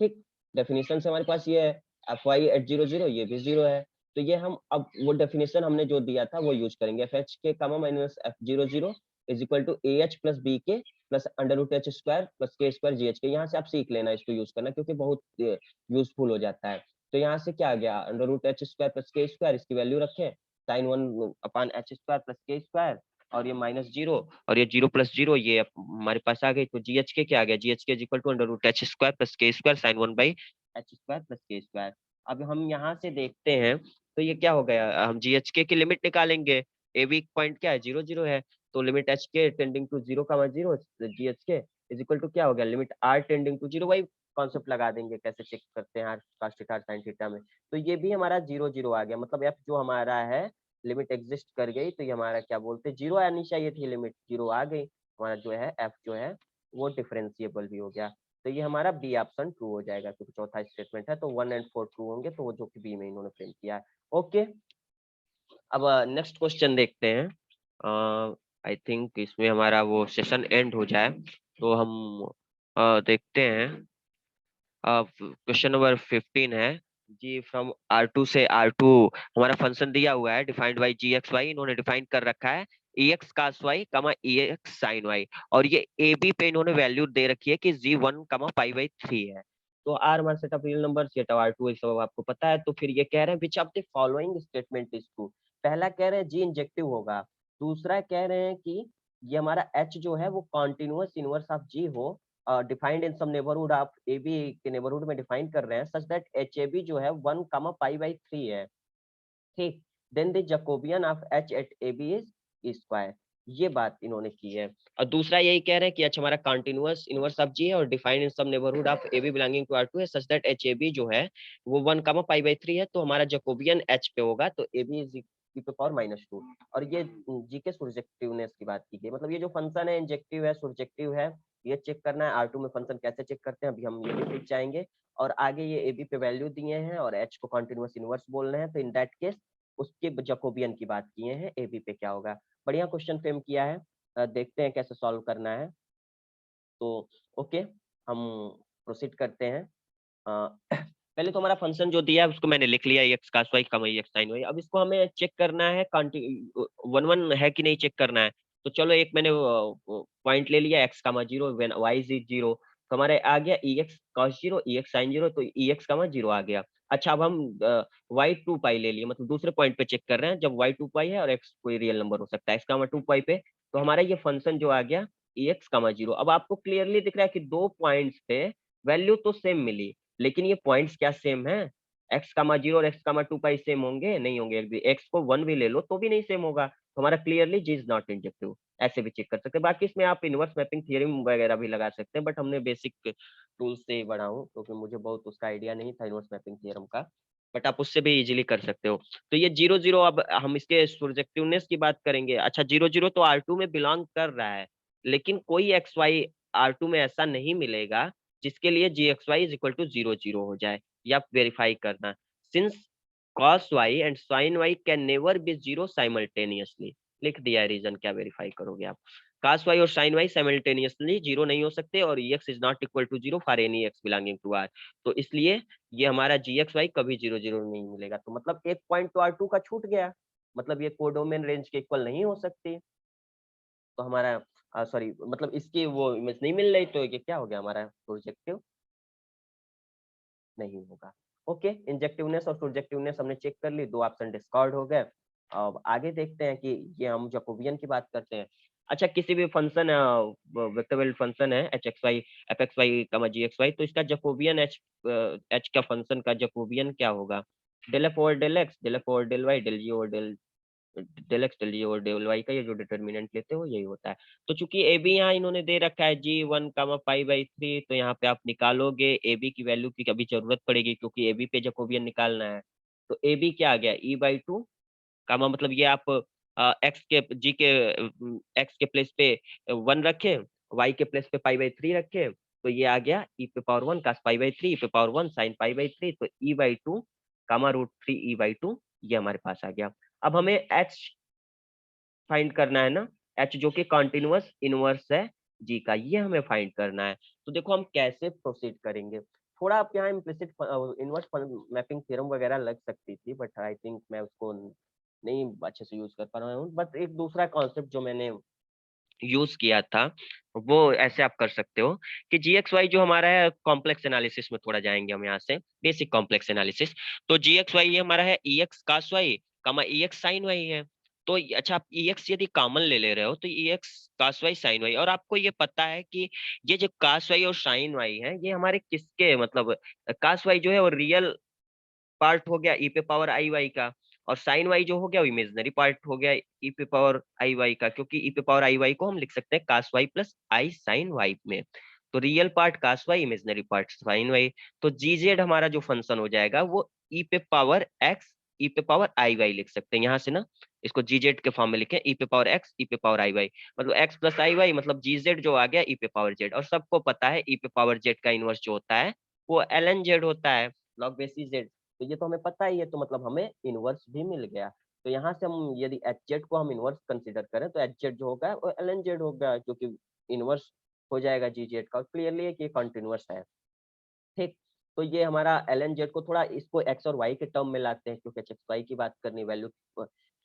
ठीक, डेफिनेशन से हमारे पास ये है, एफ वाई एट 0 0 ये भी 0 है, तो ये हम अब वो डेफिनेशन हमने जो दिया था वो यूज करेंगे, f h k comma minus f 0 0 is equal to a h plus b k plus under root H square plus के स्क्वायर जी एच के। यहाँ से आप सीख लेना इसको यूज करना, क्योंकि बहुत यूजफुल हो जाता है। तो यहाँ से क्या आ गया, under root H square plus के स्क्वायर, इसकी वैल्यू रखें sine 1 upon H square plus के स्क्वायर, और ये माइनस 0 और ये 0 प्लस 0 ये हमारे पास आ गई, तो जी एच के क्या आ गया, g h k is equal to under root H square plus के square sine 1 by H square plus के स्क्वायर। अब हम यहाँ से देखते हैं, तो ये क्या हो गया, हम जी एच के की लिमिट निकालेंगे, ए वीक पॉइंट क्या है 0 0 है, तो लिमिट एच के tending to 0 0 ji h k is equal to क्या हो गया, लिमिट आर टेंडिंग टू 0, वही कॉन्सेप्ट लगा देंगे कैसे चेक करते हैं R cos theta sine theta में। तो ये भी हमारा 0 0 आ गया, मतलब एफ जो हमारा है लिमिट एग्जिस्ट कर गई, तो ये हमारा क्या बोलते हैं 0 आनी चाहिए थी, लिमिट 0 आ गई, हमारा जो है एफ जो है वो डिफरेंशिएबल भी हो गया। तो ये हमारा बी ऑप्शन ट्रू हो जाएगा, क्योंकि चौथा स्टेटमेंट है, तो 1 और 4 ट्रू होंगे, तो वो जो कि बी में इन्होंने प्रिंट किया है। ओके, अब नेक्स्ट क्वेश्चन देखते हैं। आई थिंक इसमें हमारा वो सेशन एंड हो जाए, तो हम देखते हैं। क्वेश्चन नंबर 15 है जी, फ्रॉम R2 से R2 हमारा फंक्शन दिया हुआ है defined by G x Y, इन्होंने डिफाइन कर रखा है ई एक्स कास वाई कमा ई एक्स साइन वाई, और ये ए बी पे इन्होंने वैल्यू दे रखी है कि जी 1 कमा पाई बाई 3 है। तो आर हमारा set of real number, set of R2 सब आपको पता है, तो फिर ये कह रहे हैं विच of the following statement is true. पहला कह रहे हैं जी इंजेक्टिव होगा, दूसरा कह रहे हैं कि ये हमारा एच जो है वो कॉन्टिन्यूअस इनवर्स ऑफ जी हो, defined in some neighbourhood of a b के नेबरहुड में डिफाइन कर रहे हैं, such that h a B जो है 1 कमा पाई बाई 3 है। ठीक, then the Jacobian of h at A b is square, ये बात इन्होंने की है। और दूसरा यही कह रहे हैं कि एच हमारा कंटिन्यूअस इनवर्स ऑफ जी है और defined in some neighbourhood of a b belonging to R2 है, such that h a B जो है वो 1 कमा पाई बाई 3 है, तो हमारा जैकोबियन एच पे होगा, तो ए b is e to power -2। और ये जी के surjectiveness की बात की गई, मतलब ये जो फंक्शन है इंजेक्टिव है surjective है, ये चेक करना है R2 में फंक्शन कैसे चेक करते हैं, अभी हम ये भी सीख जाएंगे। और आगे ये ए बी पे वैल्यू दिए हैं और एच को कंटिन्यूअस इनवर्स बोल रहे हैं, तो इन दैट केस उसके जैकोबियन की बात किए हैं, ए बी पे क्या होगा। बढ़िया क्वेश्चन फ्रेम किया है, देखते हैं कैसे सॉल्व करना है। तो ओके, हम प्रोसीड करते हैं। पहले तो हमारा फंक्शन जो दिया है उसको मैंने लिख लिया, x cos y comma x sine y. अब इसको हमें चेक करना है वन वन है कि नहीं चेक करना है। तो चलो एक मैंने पॉइंट ले लिया x comma zero when y is 0, तो हमारे आ गया e x cos zero e x sine zero, तो ई एक्स कामा जीरो आ गया। अच्छा, अब हम वाई 2 पाई ले लिए, मतलब दूसरे पॉइंट पे चेक कर रहे हैं, जब वाई 2 पाई है और एक्स कोई रियल नंबर हो सकता है, एक्स कामा 2 पाई पे, तो हमारा ये फंक्शन जो आ गया ई एक्स कामा जीरो। अब आपको क्लियरली दिख रहा है कि दो पॉइंट्स पे वैल्यू तो सेम मिली, लेकिन ये पॉइंट्स क्या सेम है, एक्स कामा जीरो और एक्स कामा 2 पाई सेम होंगे नहीं होंगे, एक्स को 1 भी ले लो तो भी नहीं सेम होगा, तो हमारा clearly g is not injective. ऐसे भी चेक कर सकते हैं, बाकी इसमें आप इनवर्स मैपिंग थ्योरम वगैरह भी लगा सकते हैं, बट हमने बेसिक टूल्स से ही बढ़ा हूँ, क्योंकि मुझे बहुत उसका आइडिया नहीं था इनवर्स मैपिंग थ्योरम का, बट आप उससे भी इजीली कर सकते हो। तो ये 0 0, अब हम इसके surjectiveness की बात करेंगे। अच्छा, 0 0 तो R2 में बिलोंग कर रहा है, लेकिन कोई एक्स वाई R2 में ऐसा नहीं मिलेगा जिसके लिए g x Y is equal to 0 0 हो जाए, या वेरीफाई करना, since cos y and sin y can never be 0 simultaneously. लिख दिया रीजन, क्या वेरीफाई करोगे आप, cos y और sin y साइमल्टेनियसली 0 नहीं हो सकते, और ex is not equal to 0 for any x belonging to R, तो इसलिए ये हमारा जी एक्स वाई कभी 0 0 नहीं मिलेगा। तो मतलब एक पॉइंट तो R2 का छूट गया, मतलब ये कोडोमेन रेंज के इक्वल नहीं हो सकती, तो हमारा सॉरी मतलब इसकी वो इमेज नहीं मिल रही, तो ये क्या हो गया हमारा प्रोजेक्टिव नहीं होगा। ओके, इंजेक्टिवनेस और प्रोजेक्टिवनेस हमने चेक कर ली, दो ऑप्शन डिस्कार्ड हो गए। अब आगे देखते हैं कि ये हम जैकोबियन की बात करते हैं। अच्छा, किसी भी फंक्शन वेक्टर फंक्शन है h x y f x y comma g x y, तो इसका जैकोबियन एच का फंक्शन का जैकोबियन क्या होगा, del F over del x, del F over del y, del g over del x, del g और del Y का ये जो डिटर्मिनेंट लेते हो यही होता है। तो चूंकि ए बी यहाँ इन्होंने दे रखा है जी 1 कामा पाई बाई 3, तो यहाँ पे आप निकालोगे ए बी की वैल्यू की कभी जरूरत पड़ेगी, क्योंकि ए बी पे जैकोबियन निकालना है। तो ए बी क्या आ गया E/2 कामा, मतलब ये आप एक्स के जी के एक्स के प्लेस पे 1 रखें, वाई के प्लेस पे पाई बाई 3 रखें, तो ये आ गया e पे power 1 cos pi by 3 e पे पावर 1 sin पाई बाई 3, तो e by 2 comma root 3 e by 2 ये हमारे पास आ गया। अब हमें h फाइंड करना है ना, h जो कि कॉन्टिन्यूअस इनवर्स है g का, ये हमें फाइंड करना है। तो देखो हम कैसे प्रोसीड करेंगे, थोड़ा आप यहाँ इम्प्लिसिट इनवर्स मैपिंग थ्योरम वगैरह लग सकती थी, बट आई थिंक मैं उसको नहीं अच्छे से यूज कर पा रहा हूँ। बट एक दूसरा कॉन्सेप्ट जो मैंने यूज किया था वो ऐसे आप कर सकते हो कि जी एक्स वाई जो हमारा है, कॉम्प्लेक्स एनालिसिस में थोड़ा जाएंगे हम यहाँ से, बेसिक कॉम्प्लेक्स एनालिसिस। तो जी एक्स वाई ये हमारा है ई एक्स कास वाई कामा ई एक्स साइन वाई है। तो अच्छा, आप ई एक्स यदि कॉमन ले रहे हो तो e x cos Y sign Y, और आपको ये पता है कि ये जो कास वाई और साइन वाई है ये हमारे किसके, मतलब कास वाई जो है वो रियल पार्ट हो गया ई पे पावर आई वाई का, और साइन वाई जो हो गया वो इमेजिनरी पार्ट हो गया ई पे पावर आई वाई का, क्योंकि ई पे पावर आई वाई को हम लिख सकते हैं cos y plus i sine y में। तो real part cos y, imaginary part sine y. तो जी जेड हमारा जो फंक्शन हो जाएगा वो ई पे पावर एक्स ई पे पावर आई वाई लिख सकते हैं यहाँ से ना, इसको जी जेड के फॉर्म में लिखे ई पे पावर एक्स ई पे पावर आई वाई, मतलब एक्स प्लस आई वाई मतलब जी जेड जो आ गया ई पे पावर जेड। और सबको पता है ई पे पावर जेड का इनवर्स जो होता है वो एल एन जेड होता है, लॉग बेसिस जेड। तो ये तो हमें पता ही है, तो मतलब हमें इनवर्स भी मिल गया। तो यहाँ से हम यदि एच जेड को हम इनवर्स कंसीडर करें तो एच जेड जो होगा वो एल एन जेड होगा, जो कि इनवर्स हो जाएगा जी जेड का। क्लियरली है कि कॉन्टिन्यूअस है, ठीक। तो ये हमारा एल एन जेड को थोड़ा इसको एक्स और वाई के टर्म में लाते हैं, क्योंकि एक्स वाई की बात करनी, वैल्यू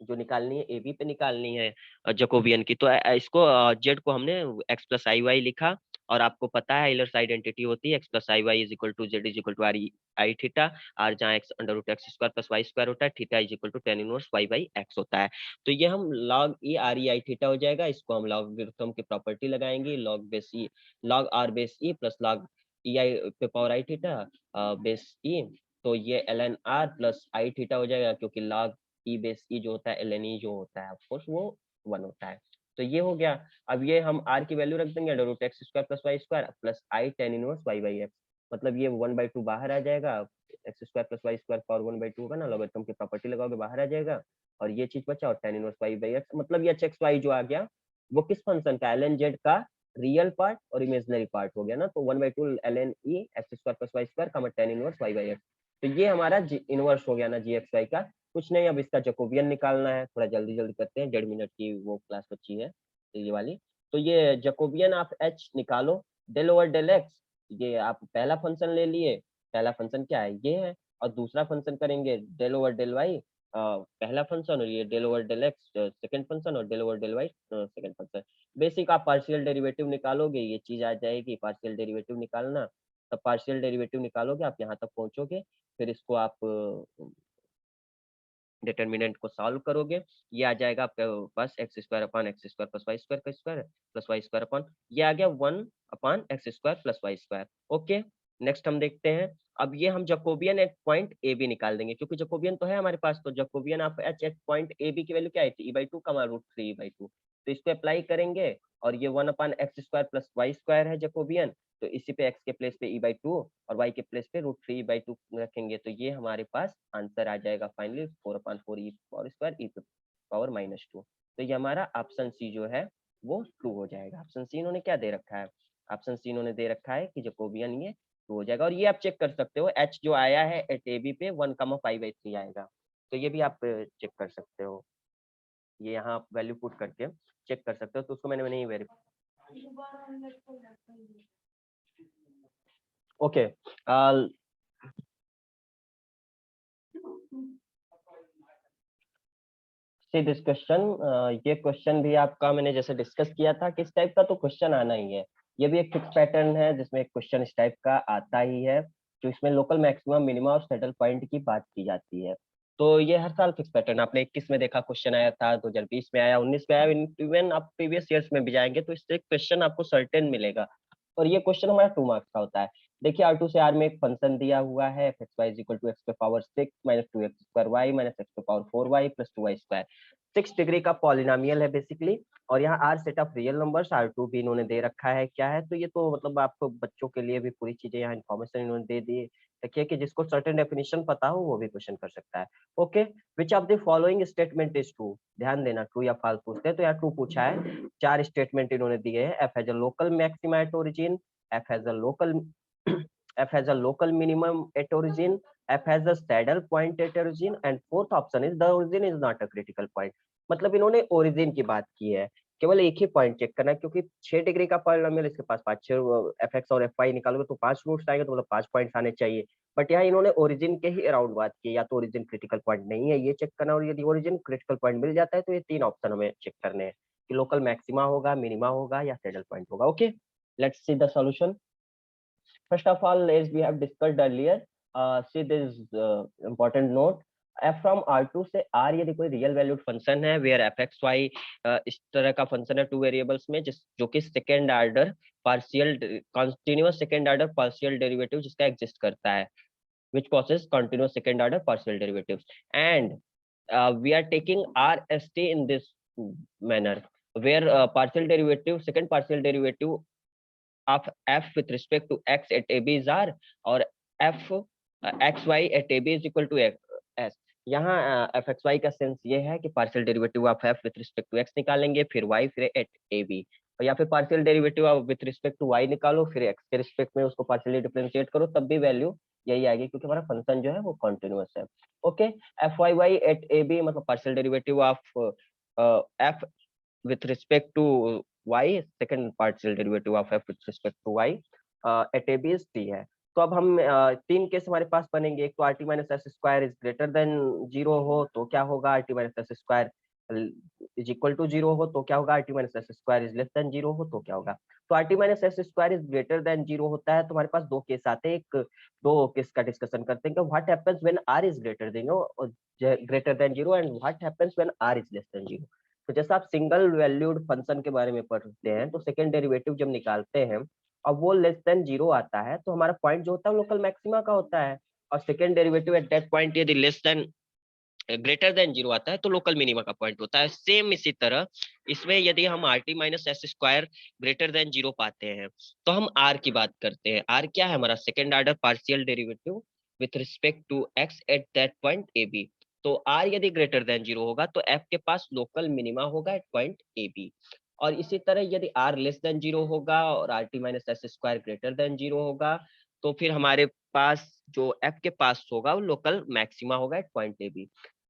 जो निकालनी है ए बी पे निकालनी है जकोबियन की। तो इसको जेड को हमने एक्स प्लस आई वाई लिखा, और आपको पता है यूलर्स आइडेंटिटी होती है x plus i y is equal to z is equal to r i theta, r जहाँ x under root x square plus Y square होता है, theta is equal to tan inverse y by x होता है। तो ये हम log e r e i theta हो जाएगा, इसको हम लॉगरिथम की प्रॉपर्टी लगाएंगे, log base e log r base e plus log e i पे पावर आई थीटा बेस ई। तो ये एल एन आर प्लस आई थीटा हो जाएगा, क्योंकि लॉग ई बेस ई जो होता है एल एन ई जो होता है ऑफकोर्स वो 1 होता है। तो ये हो गया। अब ये हम आर की वैल्यू रख देंगे under root x square plus Y square plus i tan inverse y by x, मतलब ये 1/2 बाहर आ जाएगा, x square plus Y square power 1/2 होगा ना, लॉगरिथम की प्रॉपर्टी लगाओगे बाहर आ जाएगा, और ये चीज बचा, और tan inverse y by x, मतलब ये एच एक्स वाई जो आ गया वो किस फंक्शन का, एल एन जेड का रियल पार्ट और इमेजिनरी पार्ट हो गया ना। तो 1/2 l n e x square plus Y square का tan inverse y by x. तो ये हमारा इनवर्स हो गया ना जी एक्स वाई का। कुछ नहीं, अब इसका जकोबियन निकालना है, थोड़ा जल्दी जल्दी करते हैं, 1.5 मिनट की वो क्लास बची है तो ये वाली। तो ये जकोबियन आप एच निकालो, डेल ओवर डेल एक्स, ये आप पहला फंक्शन ले लिए, पहला फंक्शन क्या है ये है, और दूसरा फंक्शन करेंगे डेल ओवर डेल वाई पहला फंक्शन, और ये del over del x second function, और del over del y second function. Basic आप पार्शियल डेरिवेटिव निकालोगे, ये चीज आ जाएगी, पार्शियल डेरिवेटिव निकालना, तब पार्शियल डेरिवेटिव निकालोगे आप यहाँ तक पहुंचोगे, फिर इसको आप डिटर्मिनेंट को सॉल्व करोगे, ये आ जाएगा आपके पास x square upon x square plus Y square का square plus Y square upon, ये आ गया 1 upon x square plus Y square. Okay, next हम देखते हैं। अब ये हम Jacobian at point A b निकाल देंगे, क्योंकि जकोबियन तो है हमारे पास, तो Jacobian of h at point A b की वैल्यू क्या आई थी, e/2 कमा रूट 3 e/2। तो इसको अप्लाई करेंगे, और ये 1 upon x square plus Y square है जकोबियन, तो इसी पे एक्स के प्लेस पे e/2 और वाई के प्लेस पे रूट 3/2 रखेंगे, तो ये हमारे पास आंसर आ जाएगा फाइनली 4/4 ई पावर स्क्वायर ई पावर -2। तो ये हमारा ऑप्शन सी जो है वो ट्रू हो जाएगा। ऑप्शन सी इन्होंने क्या दे रखा है, ऑप्शन सी इन्होंने दे रखा है कि जकोबियन ये ट्रू हो जाएगा। और ये आप चेक कर सकते हो, एच जो आया है एट ए बी पे 1,5/3 आएगा, तो ये भी आप चेक कर सकते हो, ये यहाँ आप वैल्यू पुट करके चेक कर सकते हो। तो उसको मैंने नहीं verify. Okay, see this question, ये क्वेश्चन भी आपका मैंने जैसे डिस्कस किया था किस टाइप का, तो क्वेश्चन आना ही है। ये भी एक फिक्स पैटर्न है जिसमें एक क्वेश्चन इस टाइप का आता ही है, जो इसमें लोकल मैक्सिमम मिनिमम और सैडल पॉइंट की बात की जाती है। तो ये हर साल फिक्स पैटर्न, आपने 21 में देखा क्वेश्चन आया था, 2020 में आया, 19 में आया, इवन आप प्रीवियस ईयर्स में भी जाएंगे तो इससे क्वेश्चन आपको सर्टेन मिलेगा। और ये क्वेश्चन हमारा 2 मार्क्स का होता है। देखिए R2 से R में एक फंक्शन दिया हुआ है fxy is equal to x पे power 6 minus 2x square y minus x पे power 4y plus 2y square, 6 degree का पॉलिनोमियल है बेसिकली। और यहाँ R set of real numbers, R2 भी इन्होंने दे रखा है क्या है, तो ये तो मतलब आपको बच्चों के लिए भी पूरी चीजें यहाँ इन्फॉर्मेशन इन्होंने दे दी। देखिए कि जिसको सर्टेन डेफिनेशन पता हो वो भी क्वेश्चन कर सकता है। Okay, which of the following statement is true, ध्यान देना, ट्रू या फॉल्स पूछते हैं, तो यहाँ ट्रू पूछा है। 4 स्टेटमेंट इन्होंने दिए हैं। F has a local maxima at origin, f has a local f has a local minimum at origin, f has a saddle point at origin, and fourth option is the origin is not a critical point. मतलब इन्होंने origin की बात की है, केवल एक ही point check करना है, क्योंकि 6 डिग्री का पॉलिनोमियल इसके पास 5 एफ एक्स और एफ वाई निकालोगे तो 5 रूट्स आएंगे, तो मतलब 5 पॉइंट्स आने चाहिए। बट यहाँ इन्होंने ओरिजिन के ही अराउंड बात की, या तो ओरिजिन क्रिटिकल पॉइंट नहीं है ये चेक करना, और यदि ओरिजिन क्रिटिकल पॉइंट मिल जाता है तो ये 3 ऑप्शन हमें चेक करने हैं कि लोकल मैक्सिमा होगा, मिनिमा होगा या सैडल पॉइंट होगा। Okay, let's see the solution. First of all, as we have discussed earlier, see this important note. f from R2 से R यदि कोई रियल वैल्यूड फंक्शन है, where f x y इस तरह का फंक्शन है 2 variables में, जो कि second order partial continuous second order partial derivative जिसका एग्जिस्ट करता है, which possess continuous second order partial derivatives, and we are taking RST in this manner, where partial derivative second partial derivative of f with respect to x at ab is r, और f xy at ab is equal to s। यहाँ f x y का sense ये है कि partial derivative of f with respect to x निकालेंगे, फिर Y, फिर eight ए b, और या फिर partial derivative of with respect to y निकालो, फिर एक्स के रिस्पेक्ट में उसको पार्शियली डिफरेंशिएट करो, तब भी वैल्यू यही आएगी, क्योंकि हमारा फंक्शन जो है वो कॉन्टिन्यूअस है। Okay, f y y at A b मतलब partial derivative of f with respect to y, second partial derivative of f with respect to y at a b is t है। तो अब हम तीन केस हमारे पास बनेंगे। एक तो r T minus S square is greater than 0 हो तो क्या होगा, r T minus S square is equal to 0 हो तो क्या होगा, r T minus S square is less than 0 हो तो क्या होगा। तो r T minus S square is greater than 0 होता है तो हमारे पास दो केस आते हैं। एक दो केस का डिस्कशन करते हैं कि what happens when r is greater than 0 and what happens when r is less than 0। तो जैसा आप सिंगल वैल्यूड फंक्शन के बारे में पढ़ते हैं तो सेकंड डेरिवेटिव जब निकालते हैं अब वो लेस देन 0 आता है तो हमारा पॉइंट जो होता है लोकल मैक्सिमा का होता है, और second derivative eight that point यदि लेस देन ग्रेटर देन 0 आता है तो लोकल मिनिमा का पॉइंट होता है। सेम इसी तरह इसमें यदि हम R T minus S square greater than 0 पाते हैं तो हम आर की बात करते हैं। आर क्या है, हमारा second order partial derivative with respect to x at that point A B. तो आर यदि ग्रेटर देन 0 होगा तो एफ के पास लोकल मिनिमा होगा एट पॉइंट ए बी, और इसी तरह यदि आर लेस देन 0 होगा और R T minus S square greater than 0 होगा तो फिर हमारे पास जो एफ के पास होगा वो लोकल मैक्सिमा होगा एट पॉइंट ए बी।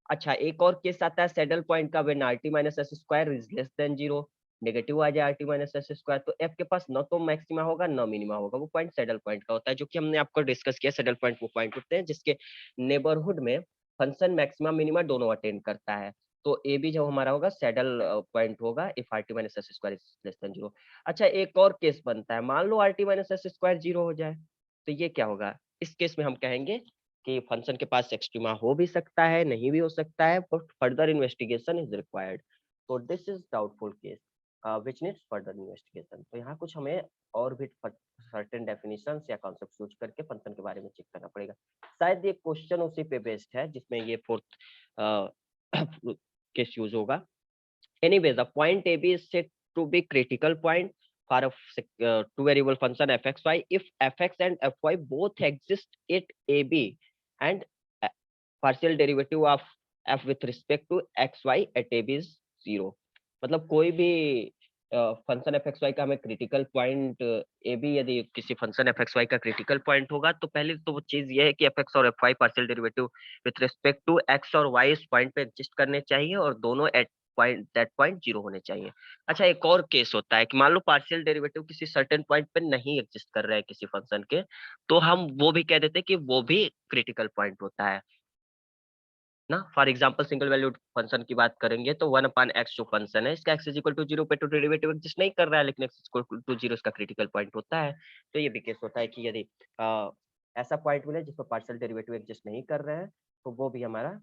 अच्छा, एक और केस आता है सैडल पॉइंट का, when R T minus S square is less than 0, negative आ जाए R T minus S square तो एफ के पास न तो मैक्सिमा होगा न मिनिमा होगा, वो पॉइंट सैडल पॉइंट का होता है, जो कि हमने आपको डिस्कस किया। सैडल पॉइंट वो पॉइंट होते हैं जिसके नेबरहुड में फंक्शन मैक्सिमा मिनिमा दोनों अटेंड करता है। तो ए बी जो हमारा होगा सैडल पॉइंट होगा if R T minus S square is less than 0। अच्छा, एक और केस बनता है, मान लो R T minus S square 0 हो जाए तो ये क्या होगा, इस केस में हम कहेंगे कि फंक्शन के पास एक्सट्रीमा हो भी सकता है, नहीं भी हो सकता है, but further investigation is required. तो this is doubtful case which needs further investigation. तो यहाँ कुछ हमें और भी सर्टेन डेफिनेशंस या कॉन्सेप्ट्स यूज करके फंक्शन के बारे में चेक करना पड़ेगा। शायद ये क्वेश्चन उसी पे बेस्ड है जिसमें ये फोर्थ केस यूज होगा। Anyways, a point AB is said to be critical point for a two variable function fxy if fx and fy both exist at AB and partial derivative of f with respect to xy at AB is 0। मतलब कोई भी function f x y का हमें critical point A b, यदि किसी function f x y का critical point होगा तो पहले तो वो चीज ये है कि एफ एक्स और f y partial derivative with respect to x और वाई इस पॉइंट पे एग्जिस्ट करने चाहिए और दोनों एट पॉइंट दैट पॉइंट 0 होने चाहिए। अच्छा, एक और केस होता है कि मान लो पार्शियल डेरिवेटिव किसी सर्टेन पॉइंट पे नहीं एग्जिस्ट कर रहा है किसी फंक्शन के, तो हम वो भी कह देते हैं कि वो भी क्रिटिकल पॉइंट होता है ना। For example single valued function की बात करेंगे तो 1/x जो फंक्शन है इसका x इज इक्वल टू 0 पे तो डेरिवेटिव एग्जिस्ट नहीं कर रहा है, लेकिन x इक्वल टू 0 इसका क्रिटिकल पॉइंट होता है। तो ये भी केस होता है कि यदि ऐसा पॉइंट मिले जिसमें पार्शियल डेरिवेटिव एग्जिस्ट नहीं कर रहे हैं तो वो भी हमारा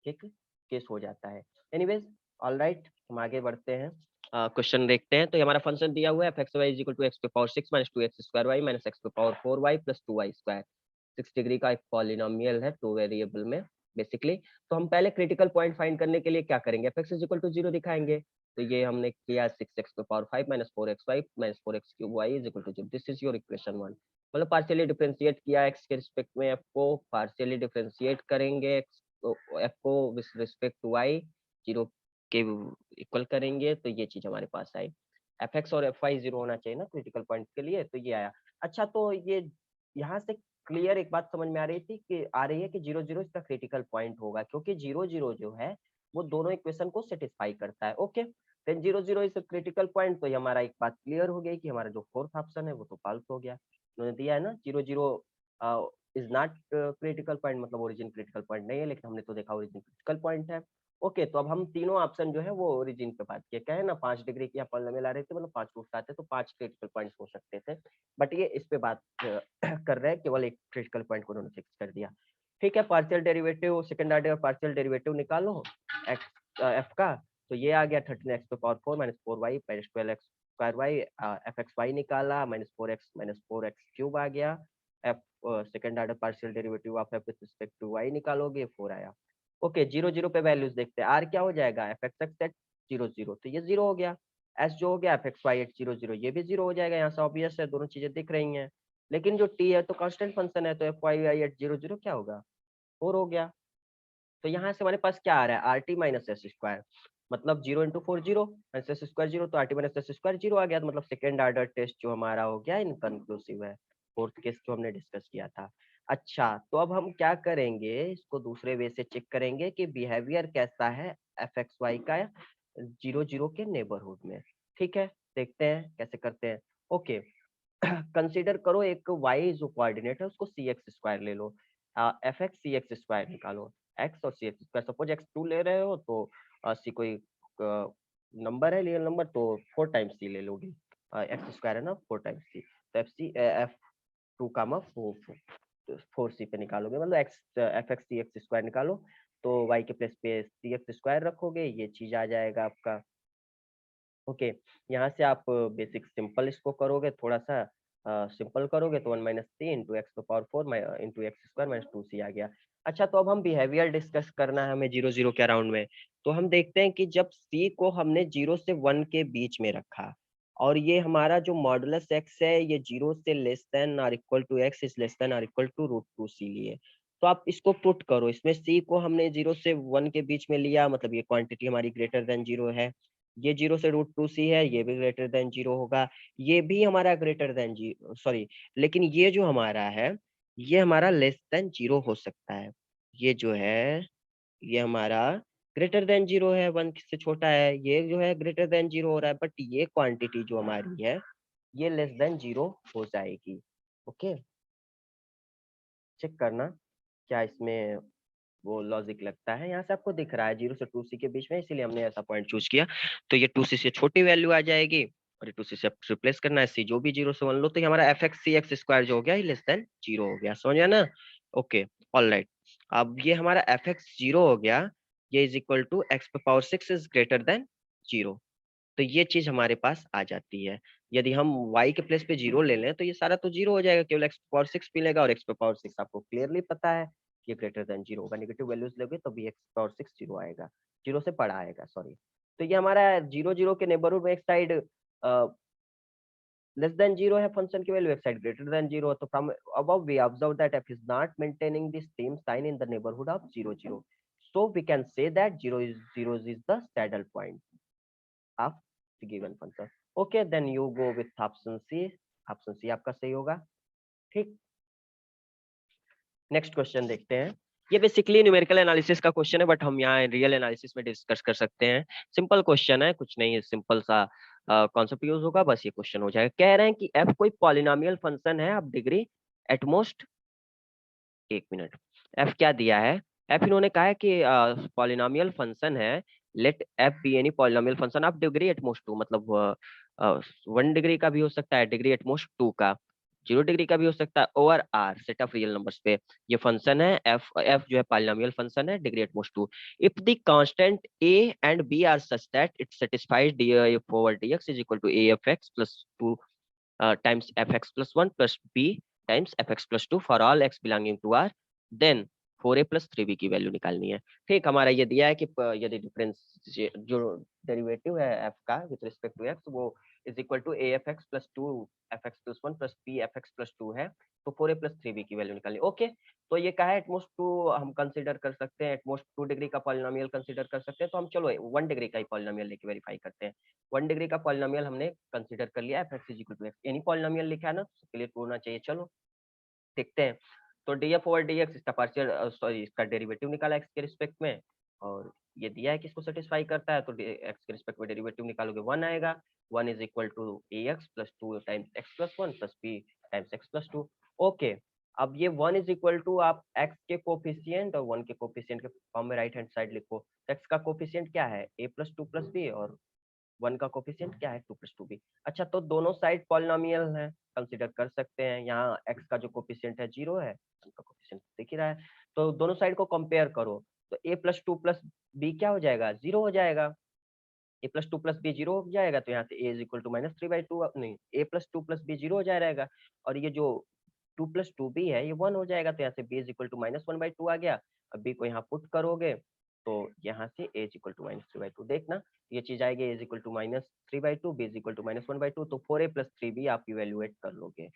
एक केस हो जाता है। एनीवेज, ऑलराइट, हम आगे बढ़ते हैं, क्वेश्चन देखते हैं। तो ये हमारा फंक्शन दिया हुआ है fxy is equal to x to the power 6 minus 2x square y minus x to the power 4y plus 2y square। 6 degree का एक पॉलिनोमियल है 2 वेरिएबल में बेसिकली। तो हम पहले क्रिटिकल पॉइंट फाइंड करने के लिए क्या करेंगे, fx इज इक्वल टू 0 दिखाएंगे। तो ये हमने किया 6x to the power 5 minus 4xy minus 4x cube y is equal to 0। This is your equation 1। मतलब पार्शियली डिफरेंशिएट किया x के रिस्पेक्ट में f को, पार्शियली डिफरेंशिएट करेंगे तो f को विथ रिस्पेक्ट टू y 0 के इक्वल करेंगे तो ये चीज हमारे पास आई। एफ एक्स और एफ वाई 0 होना चाहिए ना क्रिटिकल पॉइंट के लिए, तो ये आया। अच्छा, तो ये यहाँ से क्लियर एक बात समझ में आ रही थी कि आ रही है कि 0 0 इसका क्रिटिकल पॉइंट होगा, क्योंकि 0 0 जो है वो दोनों इक्वेशन को सेटिस्फाई करता है। Okay, then 0 0 is critical point, तो ये हमारा एक बात क्लियर हो गई कि हमारा जो फोर्थ ऑप्शन है वो तो फॉल्स हो गया। उन्होंने दिया है ना 0 0 इज नॉट क्रिटिकल पॉइंट, मतलब ओरिजिन क्रिटिकल पॉइंट नहीं है, लेकिन हमने तो देखा ओरिजिन क्रिटिकल पॉइंट है। ओके, तो अब हम तीनों ऑप्शन जो है वो ओरिजिन पे बात किए, क्या है ना 5 डिग्री की पॉलिनोमियल आ रहे थे, मतलब 5 रूट्स आते तो 5 क्रिटिकल पॉइंट्स हो सकते थे, बट ये इस पे बात कर रहे हैं, केवल एक क्रिटिकल पॉइंट को उन्होंने फिक्स कर दिया। ठीक है, partial derivative, second order partial derivative निकालो एक्स एफ का, तो ये आ गया 13x to power 4 minus 4y minus 12x square y, f x y निकाला minus 4x क्यूब आ गया, f second order partial derivative of f with respect to y निकालोगे 4 आया। ओके, 0 0 पे वैल्यूज देखते हैं, r क्या हो जाएगा एफ एक्स एक्स एट 0 0, तो ये 0 हो गया, s जो हो गया एफ एक्स वाई एट 0 0, ये भी 0 हो जाएगा, यहाँ से ऑब्वियस है, दोनों चीजें दिख रही हैं। लेकिन जो t है तो कांस्टेंट फंक्शन है, तो एफ वाई वाई एट 0 0 क्या होगा 4 हो गया। तो यहाँ से हमारे पास क्या आ रहा है R T minus S square, मतलब 0 इंटू 4 0 माइनस एस स्क्वायर 0, तो r T minus S square 0 आ गया, तो मतलब सेकेंड ऑर्डर टेस्ट जो हमारा हो गया इनकंक्लूसिव है, फोर्थ केस जो हमने डिस्कस किया था। अच्छा, तो अब हम क्या करेंगे, इसको दूसरे वे से चेक करेंगे कि बिहेवियर कैसा है एफ एक्स वाई का 0 0 के नेबरहुड में। ठीक है, देखते हैं कैसे करते हैं। ओके, कंसीडर करो एक y जो कोऑर्डिनेट है उसको सी एक्स स्क्वायर ले लो, एफ एक्स सी एक्स स्क्वायर निकालो, x और सी एक्स स्क्वायर, सपोज x2 ले रहे हो तो सी कोई नंबर है रियल नंबर, तो 4 टाइम्स सी ले लोगे, एक्स स्क्वायर है ना 4 टाइम्स सी, तो एफ टू कामा 4 सी पे निकालोगे, मतलब एक्स एफ एक्स सी एक्स स्क्वायर निकालो, तो y के प्लेस पे सी एक्स स्क्वायर रखोगे, ये चीज आ जाएगा आपका। ओके, यहाँ से आप बेसिक सिंपल इसको करोगे, थोड़ा सा सिंपल करोगे तो 1 minus C into X power 4 into X square minus 2 C आ गया। अच्छा, तो अब हम बिहेवियर डिस्कस करना है हमें 0 0 के अराउंड में, तो हम देखते हैं कि जब सी को हमने 0 से 1 के बीच में रखा और ये हमारा जो मॉडुलस एक्स है ये 0 से लेस देन और equal to x is less than और इक्वल टू रूट 2 सी लिए, तो आप इसको पुट करो, इसमें सी को हमने 0 से 1 के बीच में लिया, मतलब ये क्वांटिटी हमारी ग्रेटर देन 0 है, ये 0 से रूट 2 सी है, ये भी ग्रेटर देन 0 होगा, ये भी हमारा ग्रेटर देन जीरो सॉरी, लेकिन ये जो हमारा है ये हमारा लेस देन 0 हो सकता है, ये जो है ये हमारा ग्रेटर देन 0 है, 1 से छोटा है, ये जो है ग्रेटर देन 0 हो रहा है, बट ये क्वांटिटी जो हमारी है ये लेस देन 0 हो जाएगी। ओके, चेक करना क्या इसमें वो लॉजिक लगता है, यहाँ से आपको दिख रहा है 0 से 2c के बीच में, इसीलिए हमने ऐसा पॉइंट चूज किया, तो ये 2c से छोटी वैल्यू आ जाएगी और ये 2c से रिप्लेस करना है, c जो भी 0 से 1 लो, तो ये हमारा एफ एक्स सी एक्स स्क्वायर जो हो गया ये लेस देन 0 हो गया, समझ गया ना। ओके, ऑल राइट, अब ये हमारा एफ एक्स 0 हो गया, ये is equal to x power 6 is greater than 0, तो ये चीज हमारे पास आ जाती है। यदि हम y के प्लेस पे 0 ले लें तो ये सारा तो 0 हो जाएगा, केवल x पावर 6 मिलेगा, और x पावर 6 आपको क्लियरली पता है ये ग्रेटर देन 0 होगा, नेगेटिव वैल्यूज लोगे तो भी x पावर 6 0 आएगा, 0 से बड़ा आएगा, सॉरी। तो ये हमारा 0 0 के नेबरहुड में एक साइड लेस देन 0 है फंक्शन की वैल्यू, एक साइड ग्रेटर देन 0, तो from above we observe that f is not maintaining the same sign in the neighborhood of 0 0, so we can say that 0 is the saddle point of the given function. Okay, then you go with option C, option C आपका सही होगा। ठीक, next question देखते हैं, ये basically numerical analysis का question है, but हम यहाँ रियल एनालिसिस में डिस्कस कर सकते हैं, सिंपल क्वेश्चन है, कुछ नहीं है, सिंपल सा कॉन्सेप्ट यूज होगा, बस ये क्वेश्चन हो जाएगा। कह रहे हैं कि f कोई पॉलिनोमियल फंक्शन है ऑफ डिग्री एटमोस्ट, एक मिनट, f क्या दिया है, f इन्होंने कहा है कि पॉलिनोमियल फंक्शन है, let f be any polynomial function of degree at most 2, मतलब 1 डिग्री का भी हो सकता है, डिग्री एटमोस्ट 2 का, 0 डिग्री का भी हो सकता है, over R set of real numbers पे ये फंक्शन है, f जो है पॉलिनोमियल फंक्शन है degree at most 2, if the constant a and b are such that it satisfies df over dx is equal to afx plus 2 times fx plus 1 plus b times fx plus 2 for all x belonging to r, then 4a plus 3b की value निकालनी है। ठीक, हमारा ये दिया है कि यदि डिफरेंस जो डेरिवेटिव है f का विद रिस्पेक्ट टू x वो is equal to a f x plus 2 f(x+1) plus b f(x+2) है, तो 4a प्लस 3b की वैल्यू निकालनी। ओके, तो ये कहा है एटमोस्ट 2 हम कंसीडर कर सकते हैं, एटमोस्ट 2 डिग्री का पॉलिनोमियल कंसीडर कर सकते हैं, तो हम चलो 1 डिग्री का ही पॉलिनोमियल लेके वेरीफाई करते हैं। 1 डिग्री का पॉलिनोमियल हमने कंसीडर कर लिया, f(x = x), एनी पॉलिनोमियल लिखा है ना, उसके लिए ट्रू होना चाहिए। चलो देखते हैं, तो df ओवर dx इसका पार्शियल सॉरी इसका डेरिवेटिव निकाला x के रिस्पेक्ट में, और ये दिया है कि इसको सेटिस्फाई करता है, तो x के रिस्पेक्ट में डेरिवेटिव निकालोगे 1 आएगा। 1 is equal to ax plus 2 times x+1 plus b times x+2। Okay, अब ये 1 इज इक्वल टू आप x के कोफिशिएंट और 1 के कोफिशिएंट के फॉर्म में राइट हैंड साइड लिखो। तो x का कोफिशिएंट क्या है, a प्लस 2 प्लस b, और 1 का कोफिशिएंट क्या है, 2 प्लस 2b। अच्छा, तो दोनों साइड पॉलिनोमियल है, कंसीडर कर सकते हैं। यहाँ x का जो कोफिशिएंट है 0 है, 1 का कोफिशिएंट दिख ही रहा है, तो दोनों साइड को कंपेयर करो, तो a प्लस 2 प्लस b क्या हो जाएगा, 0 हो जाएगा। a प्लस 2 प्लस b 0 हो जाएगा, तो यहाँ से a इज इक्वल टू -3/2, नहीं, a प्लस 2 प्लस b 0 हो जाएगा, और ये जो 2 प्लस 2b है ये 1 हो जाएगा, तो यहाँ से b इज इक्वल टू -1/2 आ गया। अब b को यहाँ पुट करोगे, तो यहाँ से a इज इक्वल टू -3/2, देखना ये चीज आएगी, a is equal to -3/2, b is equal to -1/2, तो 4a प्लस 3b आप इवेल्युएट कर लोगे।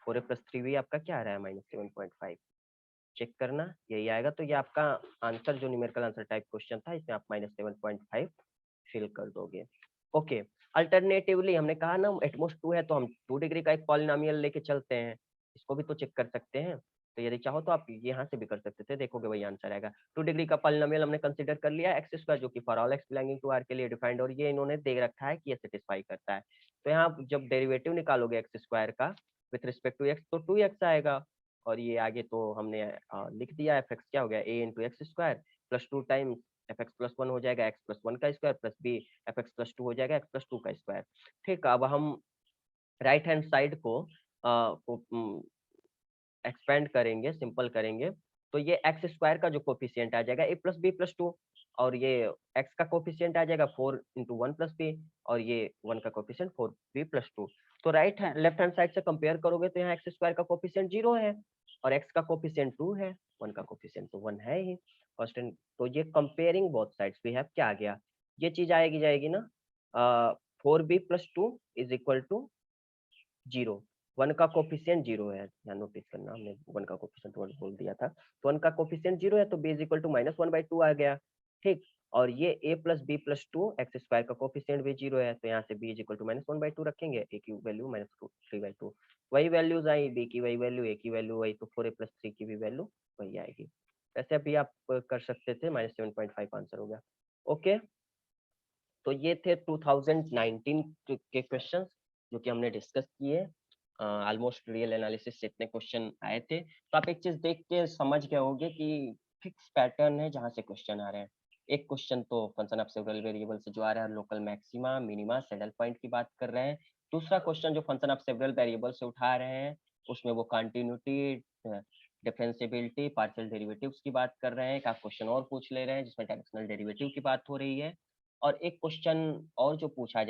4a प्लस 3b आपका क्या आ रहा है, -7.5, चेक करना यही आएगा। तो ये आपका आंसर जो न्यूमेरिकल आंसर टाइप क्वेश्चन था, इसमें आप -7.5 फिल कर दोगे। ओके, अल्टरनेटिवली हमने कहा ना एटमोस्ट 2 है, तो हम 2 डिग्री का एक पॉलिनोमियल लेके चलते हैं, इसको भी तो चेक कर सकते हैं। तो यदि चाहो तो आप यहाँ से भी कर सकते थे, देखोगे वही आंसर आएगा। 2 डिग्री का पॉलिनोमियल हमने कंसीडर कर लिया x² जो कि for all x belonging to r के लिए डिफाइंड, और ये इन्होंने दे रखा है कि ये सेटिस्फाई करता है। तो यहाँ जब डेरिवेटिव निकालोगे x² का विथ रिस्पेक्ट टू x, तो 2x आएगा, और ये आगे तो हमने लिख दिया f(x) क्या हो गया, a into x² plus 2 times f(x+1) हो जाएगा x+1 का स्क्वायर प्लस b f(x+2) हो जाएगा x+2 का स्क्वायर। ठीक, अब हम राइट हैंड साइड को एक्सपेंड करेंगे, सिंपल करेंगे, तो ये x² का जो कोफिशिएंट आ जाएगा a प्लस b प्लस 2, और ये x का कोफिशिएंट आ जाएगा 4 इंटू 1 प्लस b, और ये 1 का कोफिशिएंट 4b प्लस 2। तो लेफ्ट हैंड साइड से कंपेयर करोगे, तो यहाँ x² का कोफिशिएंट 0 है, और x का कोफिशिएंट 2 है, 1 का कोफिशिएंट तो 1 है ही। फर्स्ट एंड तो ये comparing both sides we have क्या आ गया, ये चीज आएगी जाएगी ना, 4b plus 2 is equal to 0, 1 का कोफिशिएंट 0 है, यहाँ नोटिस करना, हमने 1 का कोफिशिएंट 1 बोल दिया था, तो 1 का कोफिशिएंट 0 है, तो b इज इक्वल टू -1/2 आ गया। ठीक, और ये a plus b plus 2 x² का कोफिशिएंट भी 0 है, तो यहाँ से b इज इक्वल टू -1/2 रखेंगे, a की वैल्यू -3/2, वही वैल्यूज आई, b की वही वैल्यू, a की वैल्यू वही, तो 4a प्लस 3 की भी वैल्यू वही आएगी। वैसे अभी आप कर सकते थे, -7.5 आंसर हो गया। ओके, तो ये थे 2019 के क्वेश्चंस जो कि हमने डिस्कस किए। ऑलमोस्ट रियल एनालिसिस से इतने क्वेश्चन आए थे, तो आप एक चीज देख के समझ गए होंगे कि फिक्स पैटर्न है जहाँ से क्वेश्चन आ रहे हैं। एक क्वेश्चन तो फंक्शन ऑफ सेवरल वेरिएबल से जो आ रहा है, local maxima minima saddle point की बात कर रहे हैं। दूसरा क्वेश्चन जो फंक्शन ऑफ सेवरल वेरिएबल से उठा रहे हैं, उसमें वो कंटिन्यूटी, डिफरेंशिएबिलिटी, पार्शियल डेरिवेटिव्स की बात कर रहे हैं। एक आप क्वेश्चन और पूछ ले रहे हैं जिसमें डायरेक्शनल डेरिवेटिव की बात हो रही है, और एक क्वेश्चन और जो पूछा जा